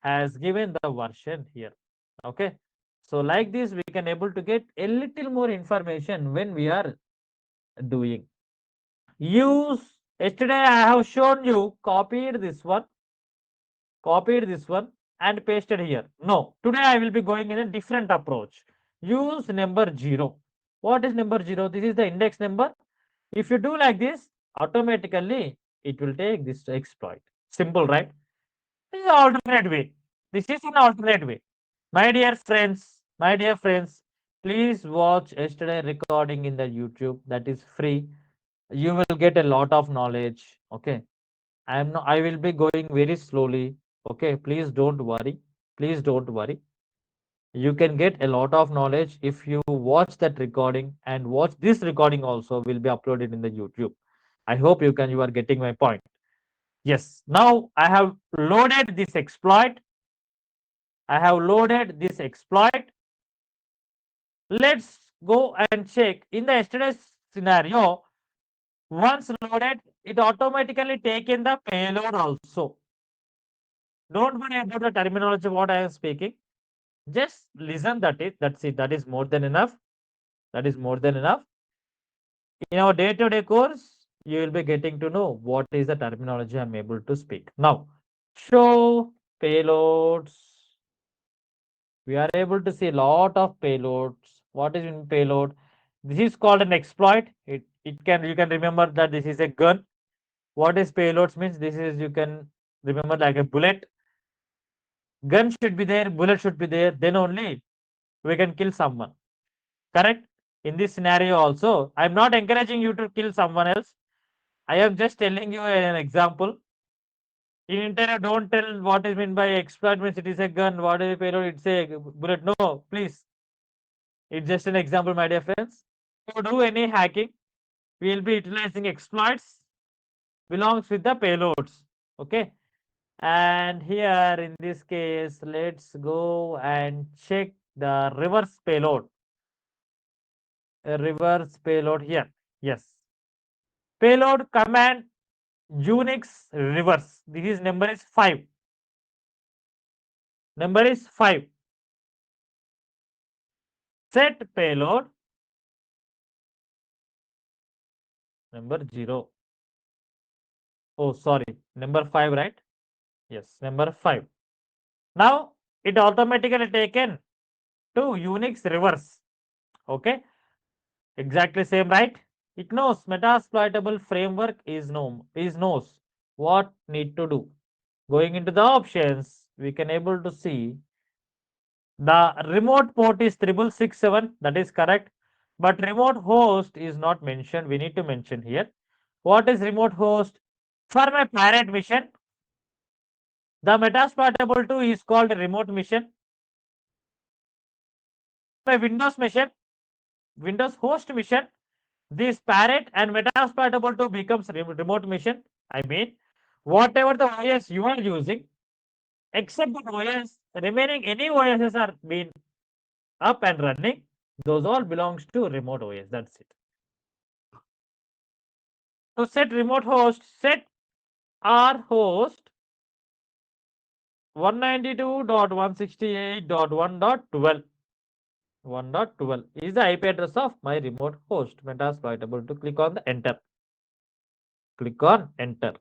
S1: has given the version here. Okay. So like this, we can able to get a little more information when we are doing. Use, yesterday I have shown you, copied this one and pasted here. No, today I will be going in a different approach. Use number 0. What is number 0? This is the index number. If you do like this, automatically it will take this exploit. Simple, right? This is an alternate way. This is an alternate way. My dear friends, please watch yesterday recording in the YouTube. That is free. You will get a lot of knowledge. Okay. I will be going very slowly. Okay. Please don't worry. Please don't worry. You can get a lot of knowledge if you watch that recording, and watch this recording also will be uploaded in the YouTube. I hope you are getting my point. Yes. Now I have loaded this exploit. Let's go and check. In the yesterday's scenario, once loaded, it automatically taken the payload also. Don't worry about the terminology what I am speaking. Just listen that's it. That is more than enough. That is more than enough. In our day-to-day course, you will be getting to know what is the terminology I'm able to speak. Now, show payloads. We are able to see a lot of payloads. What is in payload? This is called an exploit. You can remember that this is a gun. What is payloads means? This is, you can remember, like a bullet. Gun should be there, bullet should be there. Then only we can kill someone. Correct? In this scenario also, I'm not encouraging you to kill someone else. I am just telling you an example. In internet, don't tell what is meant by exploit means it is a gun, what is a payload, it's a bullet. No, please. It's just an example, my dear friends. To do any hacking, we will be utilizing exploits belongs with the payloads. Okay. And here in this case, let's go and check the reverse payload. A reverse payload here. Yes. Payload command Unix reverse. This is number is 5. Number is 5. Set payload number 0. Oh, sorry. Number 5, right? Yes, number 5. Now it automatically taken to Unix reverse. Okay. Exactly same, right? It knows Metasploitable framework is knows what need to do. Going into the options, we can able to see the remote port is 6667. That is correct. But remote host is not mentioned. We need to mention here. What is remote host? For my parent mission, the Metasploitable 2 is called remote mission. My Windows mission, Windows host mission, this parent and Metasploitable 2 becomes remote mission. I mean, whatever the OS you are using, except the OS, remaining any OSs are being up and running, those all belongs to remote OS. That's it. So set remote host, set R host 192.168.1.12. 1.12 is the IP address of my remote host. Metasploitable to click on the enter. Click on enter.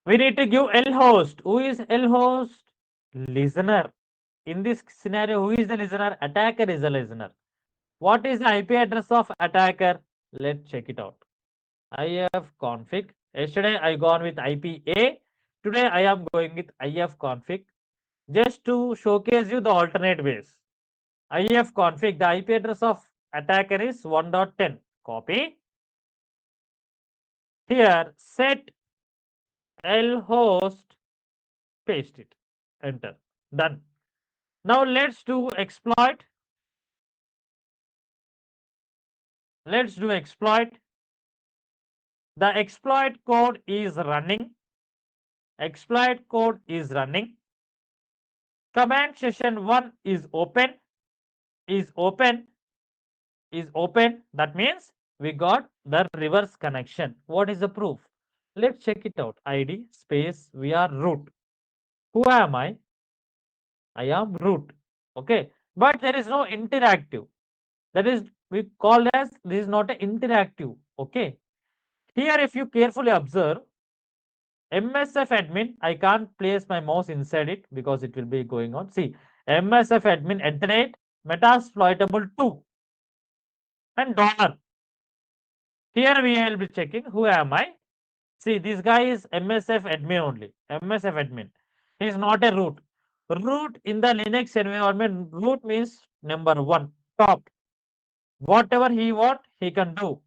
S1: We need to give L host. Who is L host? Listener. In this scenario, who is the listener? Attacker is the listener. What is the IP address of attacker? Let's check it out. ifconfig. Yesterday I gone with IPA. Today I am going with ifconfig. Just to showcase you the alternate ways. ifconfig, the IP address of attacker is 1.10. Copy. Here set L host, paste it. Enter. Done. Now let's do exploit. Let's do exploit. The exploit code is running. Exploit code is running. Command session 1 is open. Is open. Is open. That means we got the reverse connection. What is the proof? Let's check it out. ID space we are root. Who am I? I am root. Okay. But there is no interactive. That is we call as this is not an interactive. Okay. Here if you carefully observe MSF admin, I can't place my mouse inside it because it will be going on. See, MSF admin @, Metasploitable 2 and dollar. Here we will be checking who am I. See, this guy is MSF admin only. MSF admin. He is not a root. Root in the Linux environment, root means number 1, top. Whatever he want, he can do.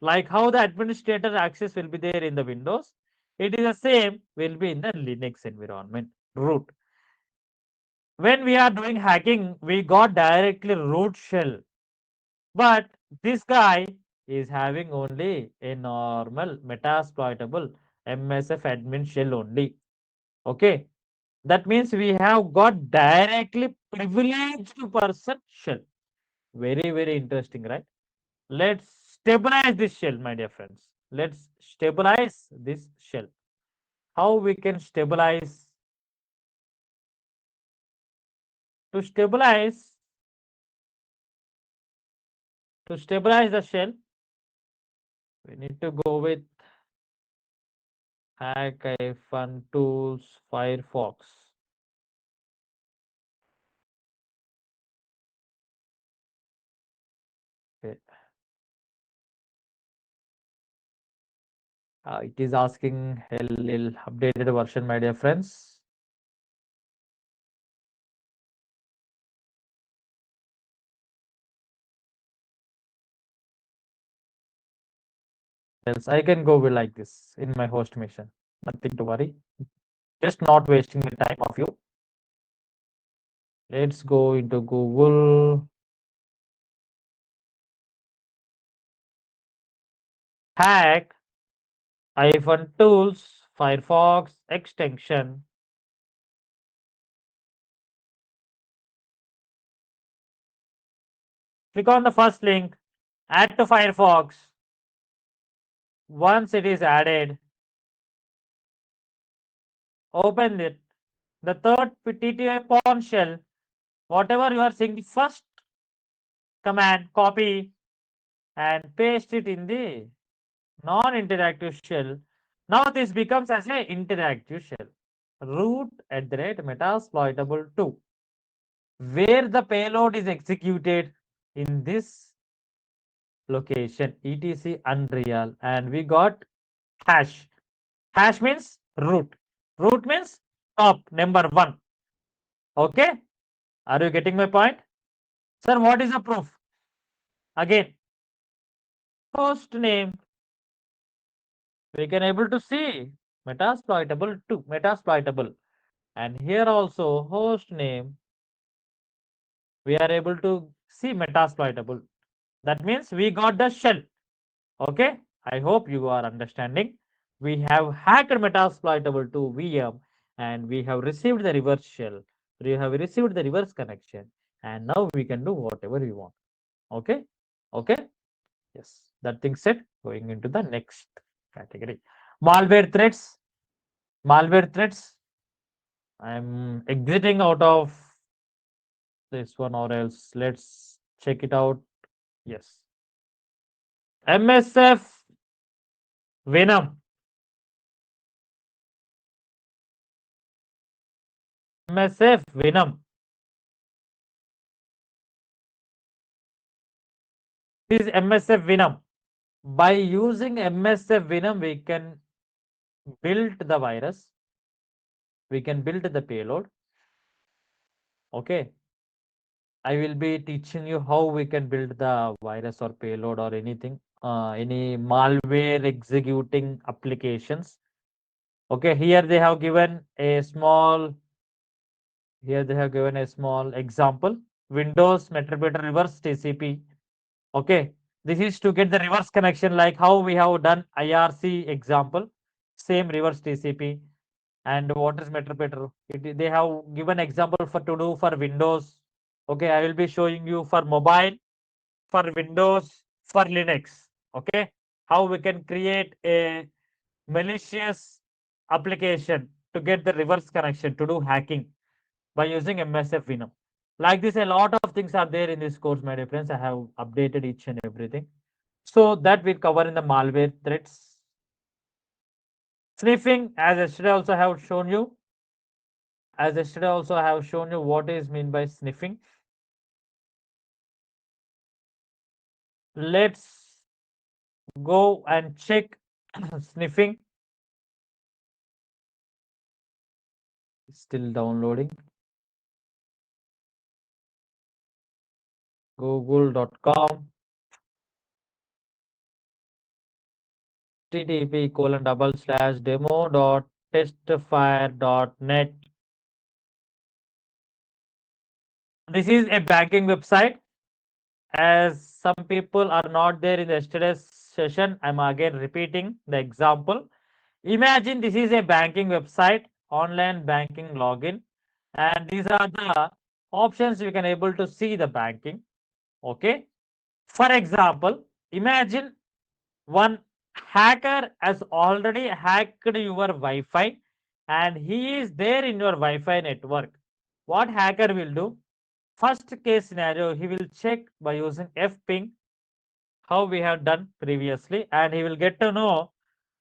S1: Like how the administrator access will be there in the Windows, it is the same will be in the Linux environment, root. When we are doing hacking, we got directly root shell. But this guy is having only a normal Metasploitable MSF admin shell only. Okay. That means we have got directly privileged person shell. Very, very interesting, right? Let's stabilize this shell, my dear friends. Let's stabilize this shell. How we can stabilize? To stabilize, the shell, we need to go with hack-tools Firefox. Okay. It is asking LL updated version, my dear friends. else. I can go with like this in my host mission. Nothing to worry. Just not wasting the time of you. Let's go into Google. Hack iPhone tools, Firefox extension. Click on the first link, add to Firefox. Once it is added, open it. The third TTY pawn shell, whatever you are seeing, the first command, copy and paste it in the non-interactive shell. Now this becomes as a interactive shell. Root at the rate metasploitable 2, where the payload is executed in this location, etc unreal, and we got hash. Hash means root. Root means top number 1. Okay, are you getting my point? Sir, what is the proof? Again, host name, we can able to see metasploitable 2, metasploitable, and here also host name, we are able to see metasploitable. That means we got the shell. Okay, I hope you are understanding. We have hacked metasploitable to VM and we have received the reverse shell. We have received the reverse connection and now we can do whatever we want. Okay, okay, yes, that thing said. Going into the next category, malware threats. Malware threats. I'm exiting out of this one or else let's check it out. Yes, MSF Venom. MSF Venom. This is MSF Venom. By using MSF Venom, we can build the virus. We can build the payload. Okay. I will be teaching you how we can build the virus or payload or anything, any malware executing applications. Okay. Here they have given a small. Here they have given a small example. Windows Metropolitan Reverse TCP. Okay. This is to get the reverse connection like how we have done IRC example. Same reverse TCP. And what is Metropeter? They have given example for to do for Windows. Okay, I will be showing you for mobile, for Windows, for Linux. Okay, how we can create a malicious application to get the reverse connection to do hacking by using MSF Venom. Like this, a lot of things are there in this course, my dear friends. I have updated each and everything. So that we cover in the malware threats. Sniffing, as yesterday also have shown you. As yesterday also I have shown you what is mean by sniffing. Let's go and check sniffing. Still downloading. Google.com http://demo.testfire.net. This is a banking website. As some people are not there in yesterday's session, I'm again repeating the example. Imagine this is a banking website, online banking login, and these are the options you can able to see the banking. Okay. For example, imagine one hacker has already hacked your Wi-Fi and he is there in your Wi-Fi network. What hacker will do? First case scenario, he will check by using fping, how we have done previously, and he will get to know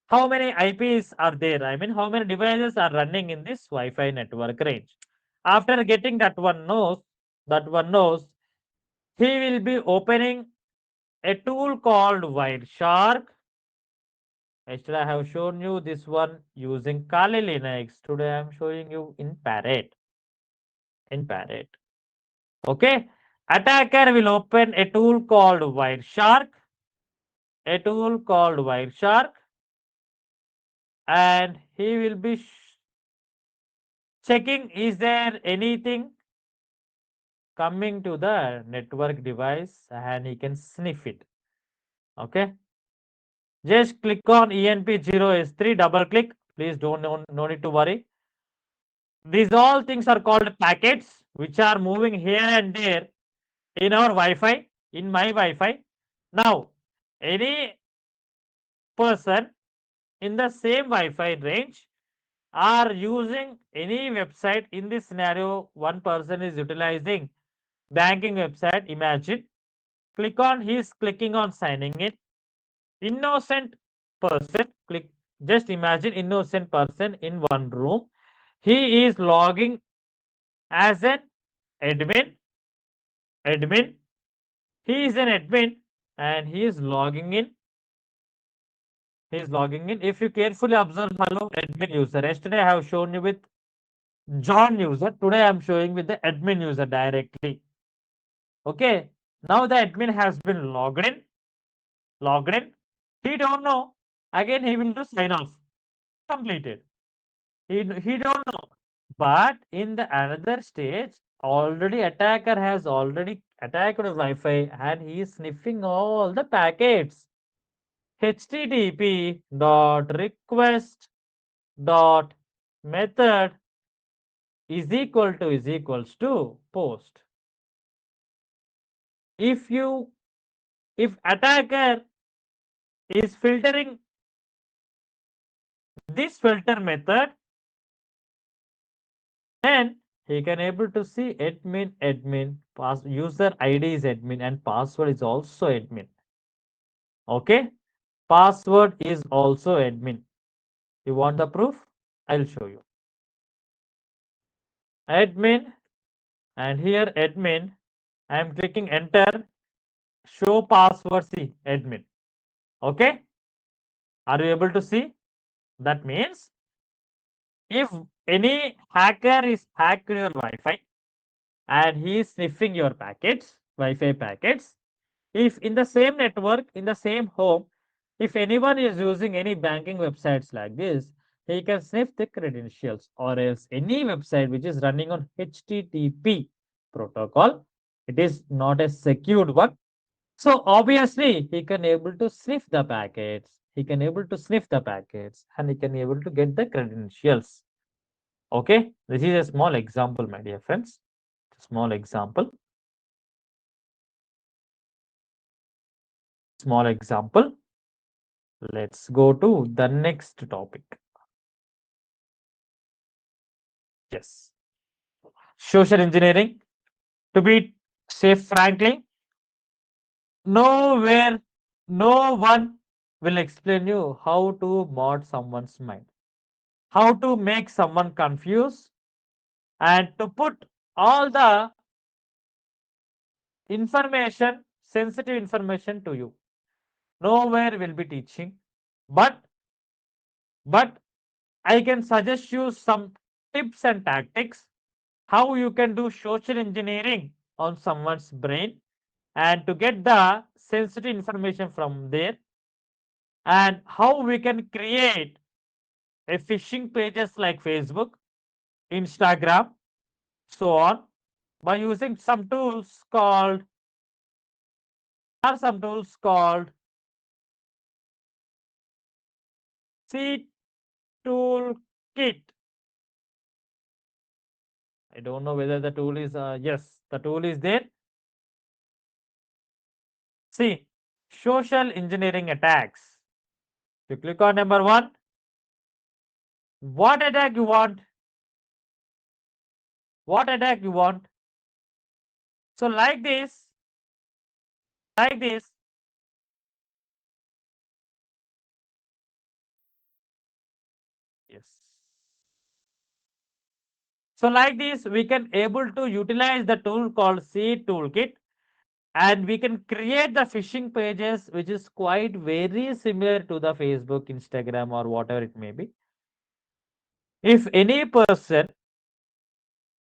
S1: how many IPs are there. I mean, how many devices are running in this Wi-Fi network range. After getting that one knows, he will be opening a tool called Wireshark. Yesterday I have shown you this one using Kali Linux. Today I am showing you in Parrot. In Parrot. Okay. Attacker will open a tool called Wireshark a tool called Wireshark, and he will be checking is there anything coming to the network device, and he can sniff it. Okay. Just click on ENP0S3, double click. Please don't no need to worry. These all things are called packets which are moving here and there in our Wi-Fi, in my Wi-Fi. Now, any person in the same Wi-Fi range are using any website. In this scenario, one person is utilizing banking website. Imagine, he's clicking on signing in. Innocent person, just imagine innocent person in one room. He is logging as an admin. He is an admin and he is logging in. If you carefully observe, hello, admin user. Yesterday I have shown you with John user. Today I am showing with the admin user directly. Okay. Now the admin has been logged in. He don't know. Again, he will do sign off. Completed. He don't know. But in the another stage, already attacker has already attacked the Wi-Fi and he is sniffing all the packets. HTTP dot request dot method is equals to post. If attacker is filtering this filter method, then he can able to see admin, user ID is admin and password is also admin. Okay, password is also admin. You want the proof? I'll show you. Admin, and here admin, I am clicking enter, show password, see admin. Okay, are you able to see? That means if any hacker is hacked your Wi-Fi and he is sniffing your packets, Wi-Fi packets, if in the same network, in the same home, if anyone is using any banking websites like this, he can sniff the credentials, or else any website which is running on HTTP protocol, it is not a secured one. So obviously he can able to sniff the packets. He can able to sniff the packets and he can able to get the credentials. Okay, this is a small example, my dear friends. Small example. Let's go to the next topic. Yes. Social engineering. To be safe, frankly, nowhere, no one will explain you how to mod someone's mind, how to make someone confused, and to put all the information, sensitive information to you. Nowhere will be teaching, but I can suggest you some tips and tactics how you can do social engineering on someone's brain and to get the sensitive information from there, and how we can create a phishing pages like Facebook, Instagram, so on, by using some tools called C Toolkit. I don't know whether the tool is yes, the tool is there. See, social engineering attacks. You click on number 1. What attack you want? So like this. Yes. So like this, we can able to utilize the tool called C Toolkit, and we can create the phishing pages which is quite very similar to the Facebook, Instagram, or whatever it may be. If any person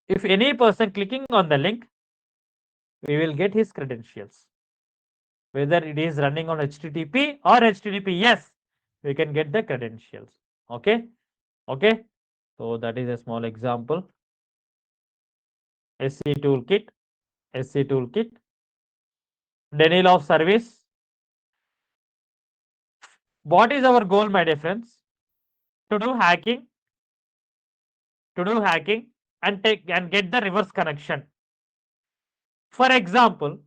S1: clicking on the link, we will get his credentials. whether it is running on HTTP or HTTPS, we can get the credentials. Okay, okay. So that is a small example. SC toolkit, SC toolkit, denial of service. What is our goal, my dear friends? To do hacking, and get the reverse connection. For example,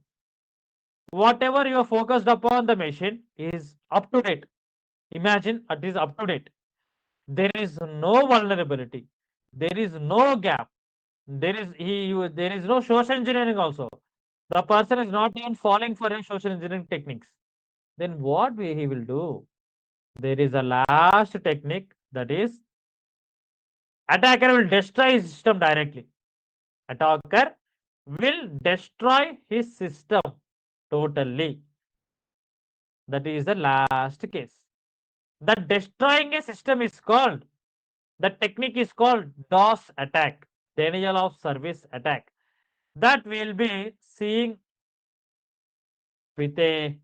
S1: whatever you are focused upon the machine is up to date. Imagine it is up to date. There is no vulnerability. There is no gap. There is no social engineering also. The person is not even falling for a social engineering techniques. Then what he will do? There is a last technique, that is attacker will destroy his system directly. Attacker will destroy his system totally. That is the last case. The destroying a system is called, the technique is called DOS attack, denial of service attack. That we'll be seeing with a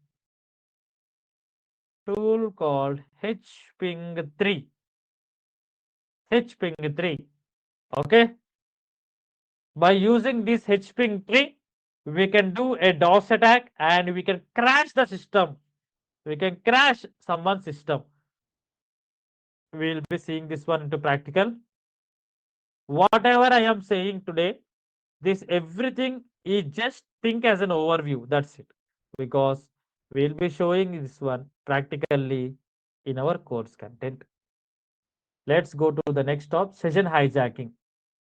S1: tool called HPing3. HPing3. Okay. By using this HPing3, we can do a DOS attack and we can crash the system. We can crash someone's system. We'll be seeing this one into practical. Whatever I am saying today, this everything is just think as an overview. That's it. Because we'll be showing this one practically in our course content. Let's go to the next stop, session hijacking.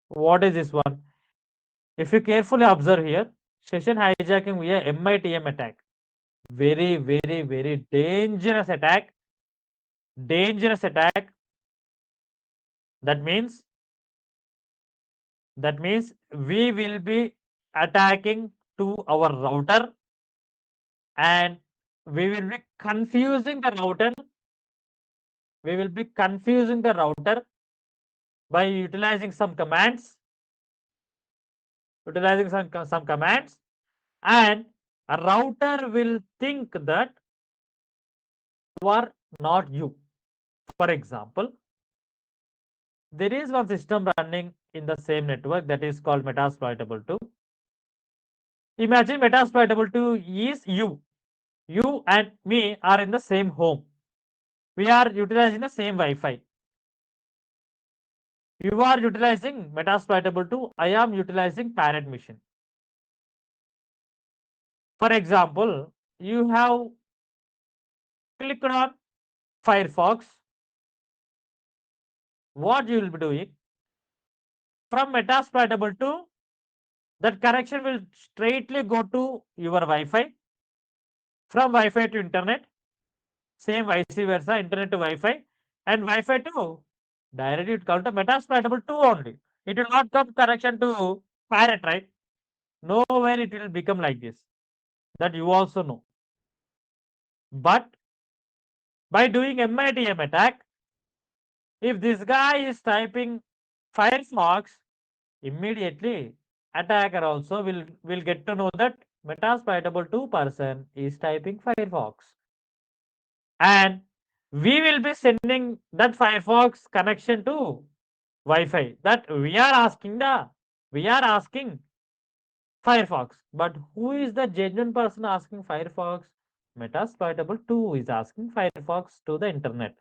S1: What is this one? If you carefully observe here, session hijacking via MITM attack. Very, very, very dangerous attack. Dangerous attack. That means we will be attacking to our router and we will be confusing the router. We will be confusing the router by utilizing some commands. Some commands, and a router will think that you are not you. For example, there is one system running in the same network that is called Metasploitable2. Imagine Metasploitable2 is you. You and me are in the same home. We are utilizing the same Wi-Fi. You are utilizing Metasploitable2. I am utilizing Parrot Mission. For example, you have clicked on Firefox. What you will be doing? From Metasploitable2, that connection will straightly go to your Wi-Fi. From Wi-Fi to internet, same vice versa, internet to Wi-Fi, and Wi-Fi to directly it come to Metasploitable2 only. It will not come connection to Parrot, right? Nowhere it will become like this. That you also know. But by doing MITM attack, if this guy is typing Firefox, immediately attacker also will get to know that Metasploitable2 person is typing Firefox. And we will be sending that Firefox connection to Wi-Fi. That we are asking Firefox. But who is the genuine person asking Firefox? Metasploitable2 is asking Firefox to the internet.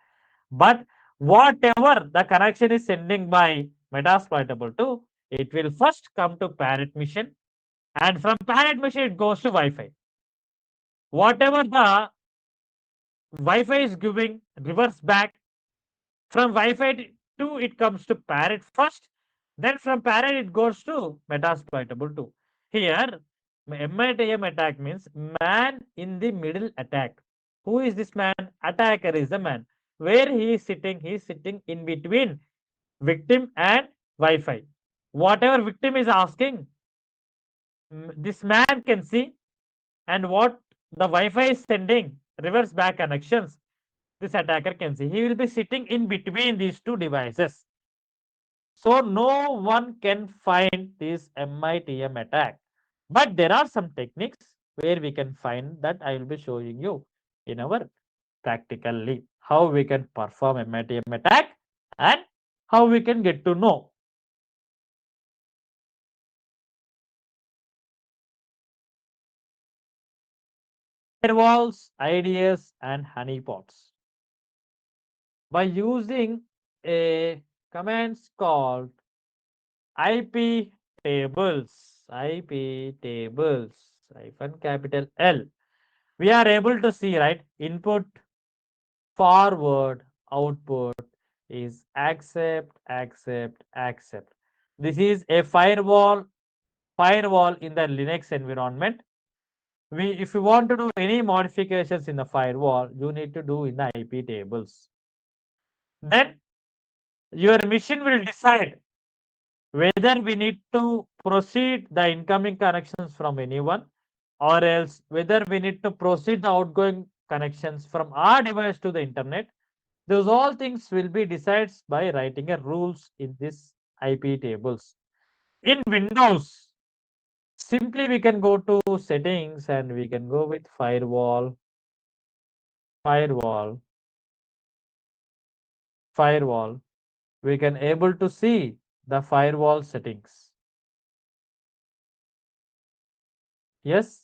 S1: But whatever the connection is sending by Metasploitable2, it will first come to Parrot Mission, and from Parrot Mission it goes to Wi-Fi. Whatever the Wi-Fi is giving, reverse back. From Wi-Fi to it comes to Parrot first, then from Parrot it goes to Metasploitable2. Here, MITM attack means man in the middle attack. Who is this man? Attacker is the man. Where he is sitting in between victim and Wi-Fi. Whatever victim is asking, this man can see, and what the Wi-Fi is sending, reverse back connections, this attacker can see. He will be sitting in between these two devices. So no one can find this MITM attack. But there are some techniques where we can find that I will be showing you in our practically how we can perform MITM attack and how we can get to know. Firewalls, IDS and honeypots. By using a commands called IP tables, IP tables, hyphen capital L. We are able to see, right? Input, forward, output is accept, accept, accept. This is a firewall in the Linux environment. If you want to do any modifications in the firewall, you need to do in the IP tables. Then your machine will decide whether we need to proceed the incoming connections from anyone, or else whether we need to proceed the outgoing connections from our device to the internet. Those all things will be decided by writing a rules in this IP tables. In Windows, simply we can go to settings and we can go with firewall, firewall, firewall. We can able to see the firewall settings. Yes,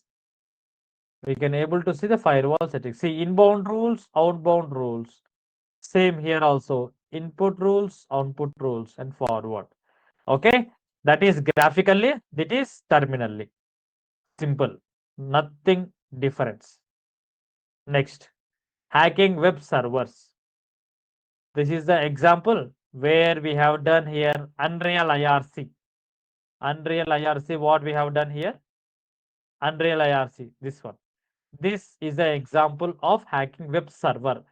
S1: we can able to see the firewall settings. See inbound rules, outbound rules. Same here also. Input rules, output rules, and forward. Okay, that is graphically, that is terminally. Simple, nothing difference. Next, hacking web servers. This is the example where we have done here Unreal IRC. Unreal IRC, what we have done here? Unreal IRC, this one. This is the example of hacking web server.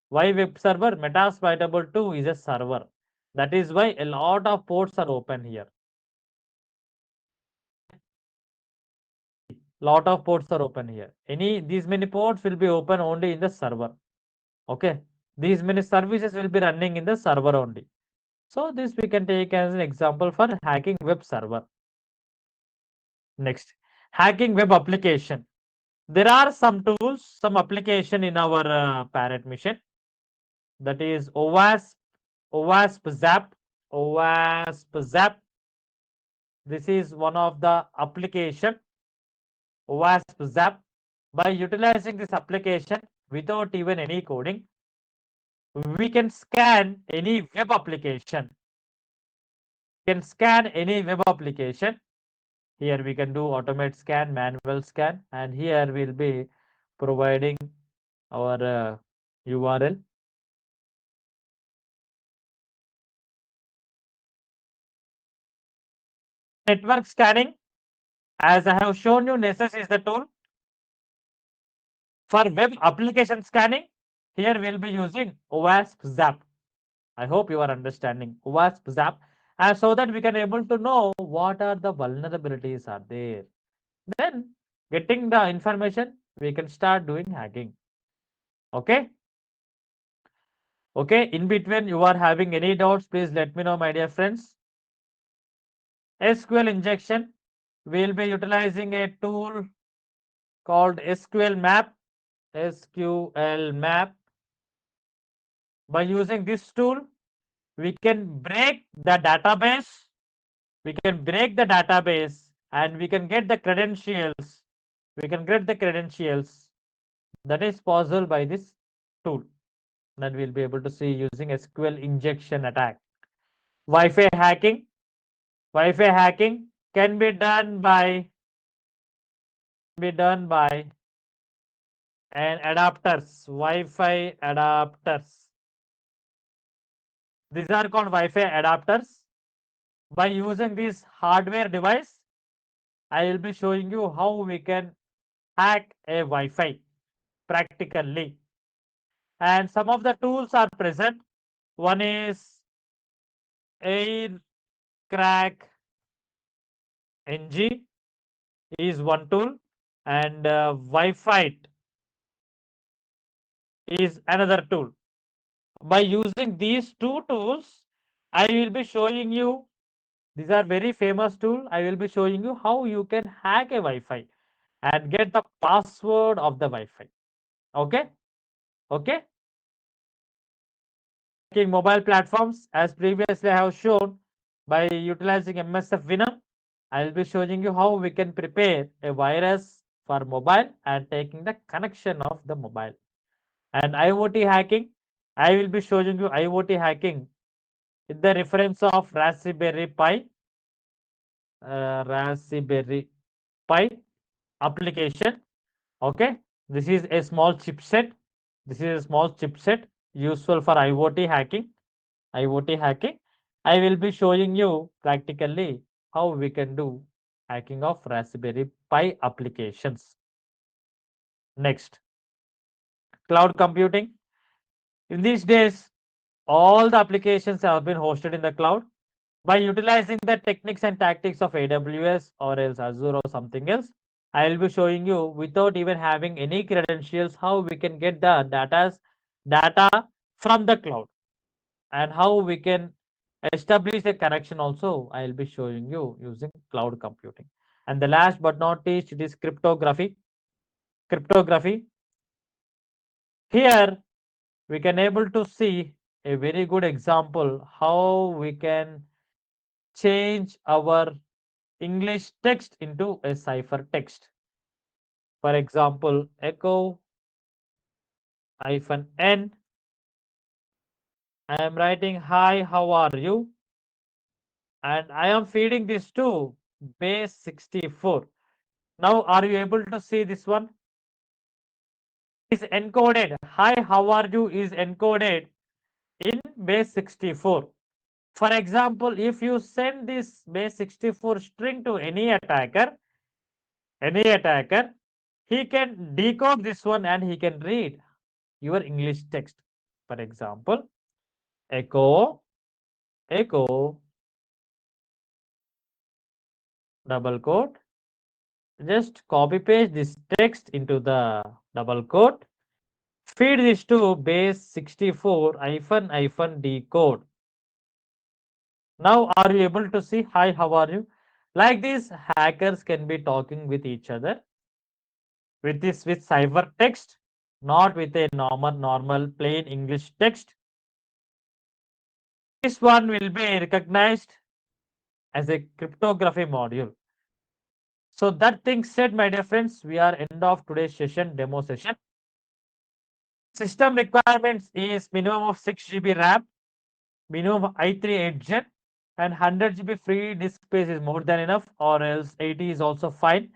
S1: Why web server? Metasploitable 2 is a server. That is why a lot of ports are open here. Lot of ports are open here. These many ports will be open only in the server. Okay. These many services will be running in the server only. So this we can take as an example for hacking web server. Next, hacking web application. There are some tools, some application in our parent mission. That is OWASP, OWASP Zap, OWASP Zap. This is one of the application, OWASP Zap. By utilizing this application without even any coding, we can scan any web application. We can scan any web application. Here we can do automate scan, manual scan, and here we'll be providing our URL. Network scanning, as I have shown you, Nessus is the tool. For web application scanning, here we'll be using OWASP Zap. I hope you are understanding OWASP Zap, and so that we can able to know what are the vulnerabilities are there. Then getting the information, we can start doing hacking. Okay. Okay. In between, you are having any doubts, please let me know, my dear friends. SQL injection, we'll be utilizing a tool called SQL Map. SQL Map. By using this tool, we can break the database. We can break the database and we can get the credentials. We can get the credentials that is possible by this tool. Then we'll be able to see using SQL injection attack. Wi-Fi hacking. Wi-Fi hacking can be done by and adapters, Wi-Fi adapters. These are called Wi-Fi adapters. By using this hardware device, I will be showing you how we can hack a Wi-Fi practically. And some of the tools are present. One is Air Crack NG is one tool, and Wi-Fi is another tool. By using these two tools, I will be showing you, these are very famous tools. I will be showing you how you can hack a Wi-Fi. and get the password of the Wi-Fi. Okay? Okay? Mobile platforms, as previously I have shown, by utilizing MSF Venom, I will be showing you how we can prepare a virus for mobile and taking the connection of the mobile. And IoT hacking, I will be showing you IoT hacking with the reference of Raspberry Pi, Raspberry Pi application. Okay, this is a small chipset. This is a small chipset useful for IoT hacking. IoT hacking. I will be showing you practically how we can do hacking of Raspberry Pi applications. Next, cloud computing. In these days, all the applications have been hosted in the cloud. By utilizing the techniques and tactics of AWS or else Azure or something else, I will be showing you without even having any credentials how we can get the data from the cloud and how we can establish a connection also. I will be showing you using cloud computing. And the last but not least, it is cryptography. Cryptography. Here we can able to see a very good example how we can change our English text into a cipher text. For example, echo -n. I am writing hi, how are you? And I am feeding this to base 64. Now, are you able to see this one? Is encoded. Hi, how are you is encoded in base 64. For example, if you send this base 64 string to any attacker, he can decode this one and he can read your English text. For example, echo, double quote. Just copy paste this text into the double quote. Feed this to base 64 hyphen decode. Now, are you able to see? Hi, how are you? Like this, hackers can be talking with each other with cipher text, not with a normal plain English text. This one will be recognized as a cryptography module. So that thing said, my dear friends, we are end of today's session, demo session. System requirements is minimum of 6 GB RAM, minimum of i3 8 Gen, and 100 GB free disk space is more than enough, or else 80 is also fine.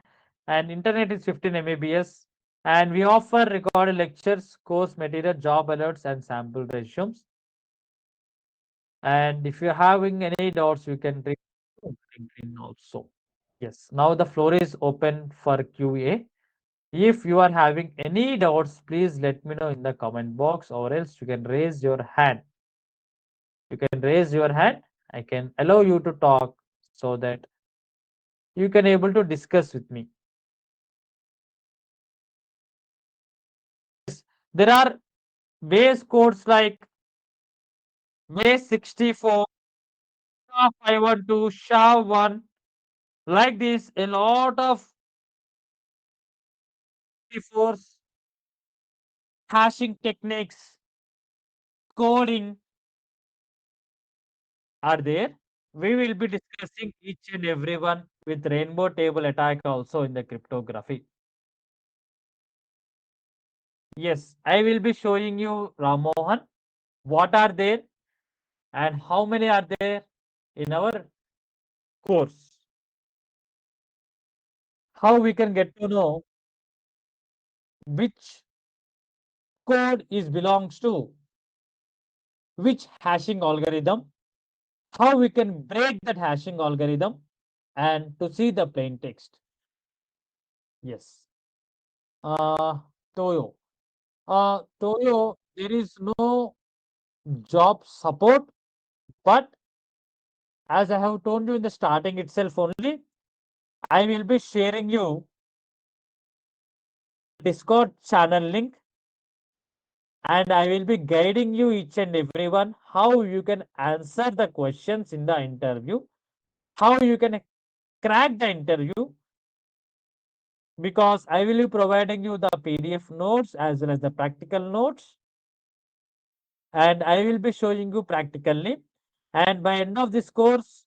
S1: And internet is 15 Mbps. And we offer recorded lectures, course material, job alerts, and sample resumes. And if you're having any doubts, you can read also. Yes, now the floor is open for QA. If you are having any doubts, please let me know in the comment box, or else you can raise your hand. You can raise your hand. I can allow you to talk so that you can able to discuss with me. There are base codes like base 64, SHA-512, SHA-1, like this. A lot of 64s, hashing techniques, coding are there. We will be discussing each and every one with rainbow table attack also in the cryptography. Yes, I will be showing you Ramohan, what are there and how many are there in our course. How we can get to know which code is belongs to which hashing algorithm, how we can break that hashing algorithm and to see the plain text. Yes. Toyo. Toyo, there is no job support, but as I have told you in the starting itself only, I will be sharing you Discord channel link and I will be guiding you each and everyone how you can answer the questions in the interview, how you can crack the interview, because I will be providing you the PDF notes as well as the practical notes, and I will be showing you practically. And by end of this course,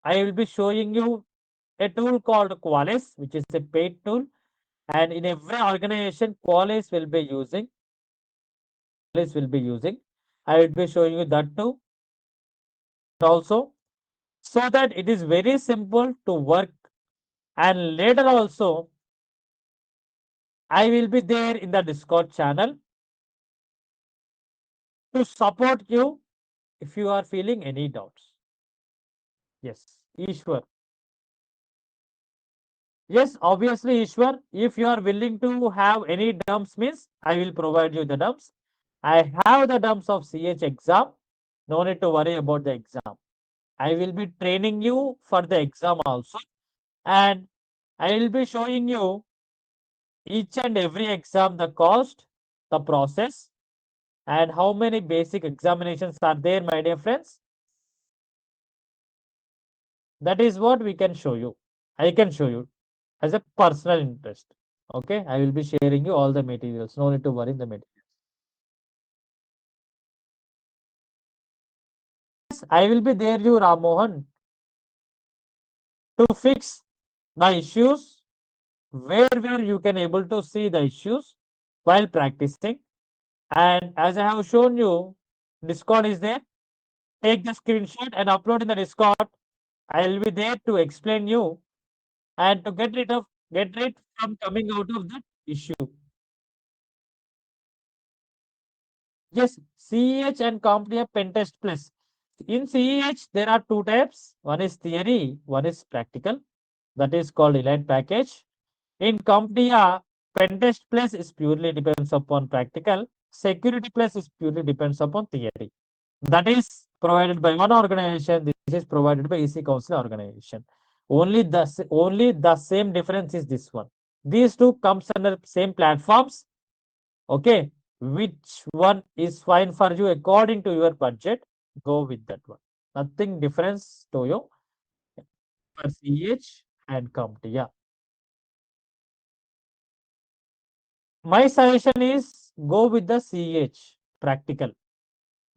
S1: I will be showing you a tool called Qualys, which is a paid tool. And in every organization, Qualys will be using. Qualys will be using. I will be showing you that too. Also, so that it is very simple to work. And later also, I will be there in the Discord channel to support you if you are feeling any doubts. Yes, Ishwar. Yes, obviously, Ishwar, if you are willing to have any dumps means, I will provide you the dumps. I have the dumps of CH exam. No need to worry about the exam. I will be training you for the exam also. And I will be showing you each and every exam, the cost, the process, and how many basic examinations are there, my dear friends. That is what we can show you. I can show you as a personal interest. Okay, I will be sharing you all the materials. No need to worry in the materials. Yes, I will be there, you Ram Mohan, to fix the issues where you can able to see the issues while practicing. And as I have shown you, Discord is there. Take the screenshot and upload in the Discord. I will be there to explain you and to get rid from coming out of that issue. Yes, CEH and CompTIA Pentest Plus. In CEH, there are two types. One is theory, one is practical. That is called Elite package. In CompTIA, Pentest Plus is purely depends upon practical. Security Plus is purely depends upon theory. That is provided by one organization. This is provided by EC Council organization. Only the same difference is this one. These two comes under same platforms. Okay, which one is fine for you according to your budget? Go with that one. Nothing difference to you for CH and CompTIA. My suggestion is go with the CH practical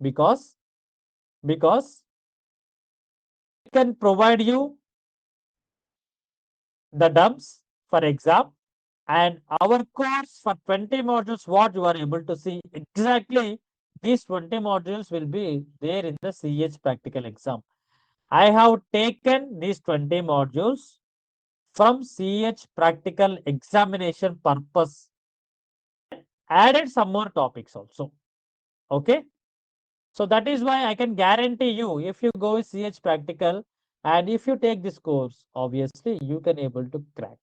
S1: because it can provide you the dumps for exam and our course for 20 modules what you are able to see exactly these 20 modules will be there in the CH practical exam. I have taken these 20 modules from CH practical examination purpose, added some more topics also. Okay. So that is why I can guarantee you if you go with CH practical and if you take this course, obviously you can able to crack.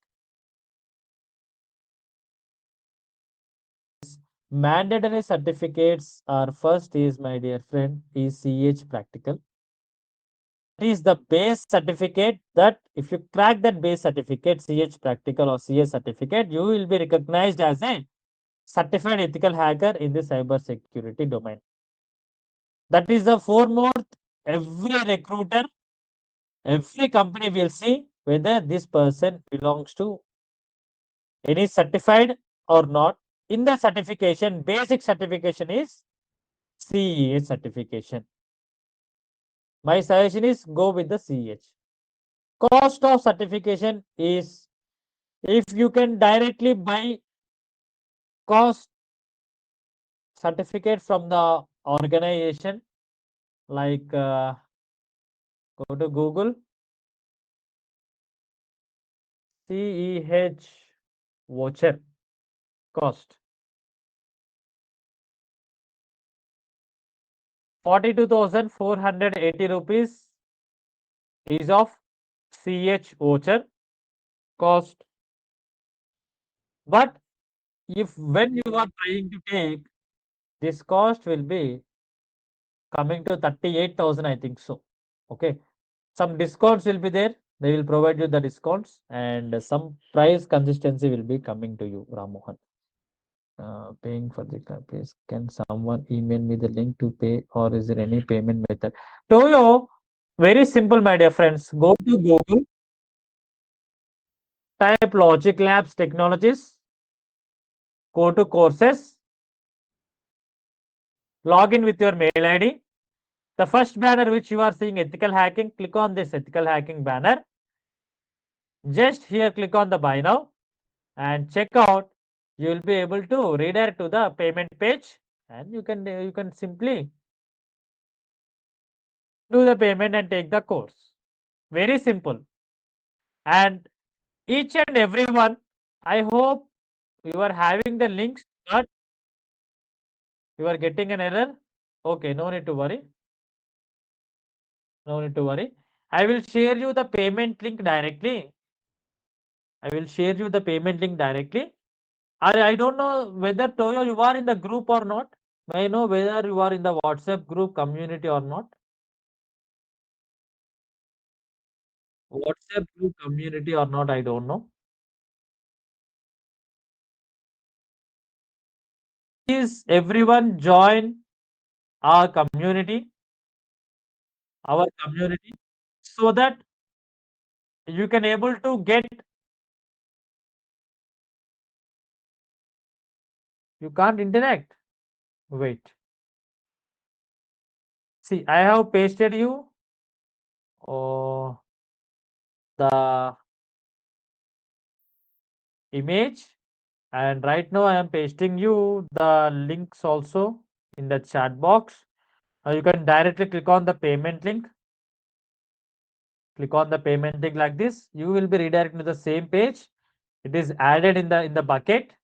S1: Mandatory certificates are first is, my dear friend, is CH practical. It is the base certificate that if you crack that base certificate, CH practical or CS certificate, you will be recognized as a certified ethical hacker in the cyber security domain. That is the foremost. Every recruiter, every company will see whether this person belongs to any certified or not. In the certification, basic certification is CEA certification. My suggestion is go with the CH. Cost of certification is if you can directly buy cost certificate from the organization like go to Google CEH voucher cost 42,480 rupees is of CH voucher cost. But if when you are trying to take this cost will be coming to 38,000, I think so. Okay. Some discounts will be there. They will provide you the discounts and some price consistency will be coming to you, Ram Mohan. Paying for the please. Can someone email me the link to pay or is there any payment method? To you, very simple, my dear friends. Go to Google. Type Logic Labs Technologies, go to courses, log in with your mail ID. The first banner which you are seeing ethical hacking, click on this ethical hacking banner. Just here click on the buy now and check out. You will be able to redirect to the payment page and you can simply do the payment and take the course. Very simple. And each and every one, I hope you are having the links, but you are getting an error. Okay, no need to worry. No need to worry. I will share you the payment link directly. I will share you the payment link directly. I don't know whether Toyo you are in the group or not. May I know whether you are in the WhatsApp group community or not? WhatsApp group community or not, I don't know. Please everyone join our community, so that you can able to get. You can't interact. Wait. See, I have pasted you the image, and right now I am pasting you the links also in the chat box. You can directly click on the payment link. Click on the payment link like this. You will be redirected to the same page. It is added in the bucket.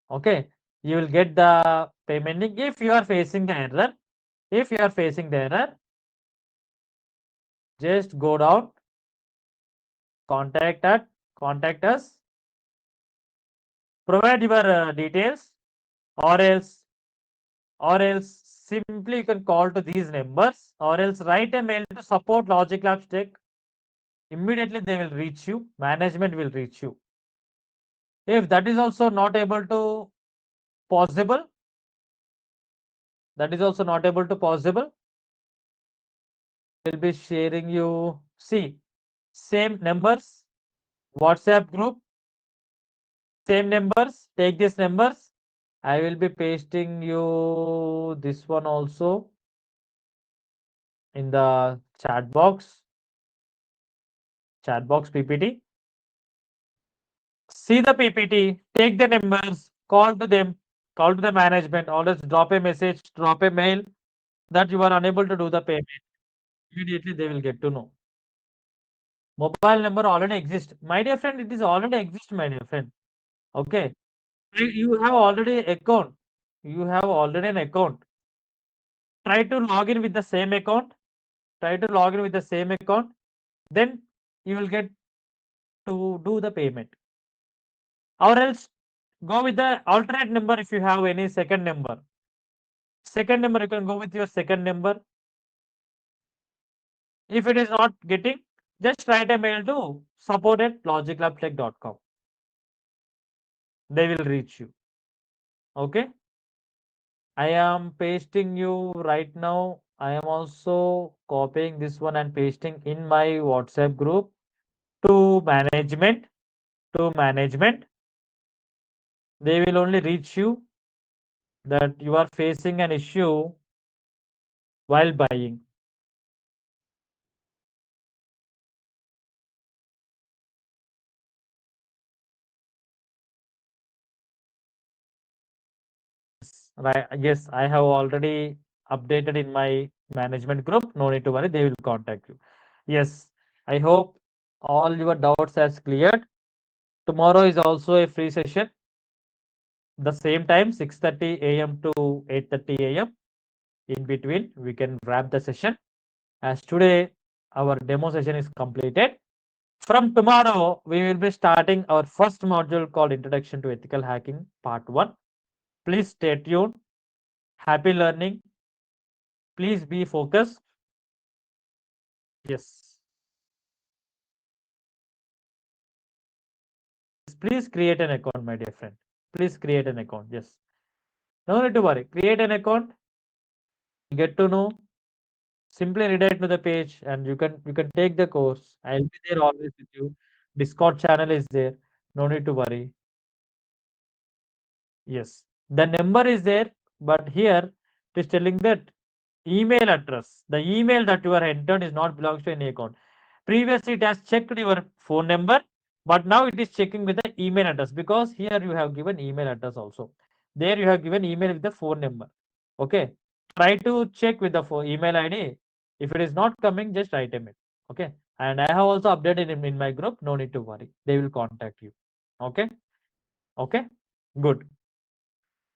S1: Okay. You will get the payment link. If you are facing the error, just go down, contact us, provide your details, or else simply you can call to these numbers, or else write a mail to support Logic Labs Tech. Immediately they will reach you. Management will reach you. If that is also not able to possible, we'll be sharing you. See, same numbers, WhatsApp group, same numbers. Take these numbers. I will be pasting you this one also in the chat box PPT. See the PPT, take the numbers, call to them, call to the management, always drop a message, drop a mail that you are unable to do the payment. Immediately they will get to know. Mobile number already exists. My dear friend, it is already exist, my dear friend. Okay. You have already account. You have already an account. Try to log in with the same account. Then you will get to do the payment. Or else go with the alternate number if you have any second number. Second number, you can go with your second number. If it is not getting, just write a mail to support@logiclabtech.com. They will reach you. Okay. I am pasting you right now. I am also copying this one and pasting in my WhatsApp group to management. They will only reach you that you are facing an issue while buying. Right. Yes, I have already updated in my management group. No need to worry, they will contact you. Yes, I hope all your doubts has cleared. Tomorrow is also a free session. The same time, 6:30 a.m. to 8:30 a.m. In between, we can wrap the session. As today, our demo session is completed. From tomorrow, we will be starting our first module called Introduction to Ethical Hacking, Part 1. Please stay tuned. Happy learning. Please be focused. Yes. Please create an account, my dear friend. Please create an account. Yes. No need to worry. Create an account. Get to know. Simply redirect to the page and you can take the course. I'll be there always with you. Discord channel is there. No need to worry. Yes, the number is there, but here it is telling that email address, the email that you are entered is not belongs to any account. Previously, it has checked your phone number, but now it is checking with the email address because here you have given email address also. There you have given email with the phone number. Okay, try to check with the email ID. If it is not coming, just write a mail. Okay, and I have also updated in my group. No need to worry. They will contact you. Okay, okay, good.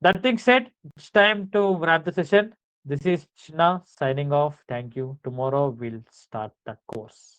S1: That being said, it's time to wrap the session. This is China signing off. Thank you. Tomorrow we'll start the course.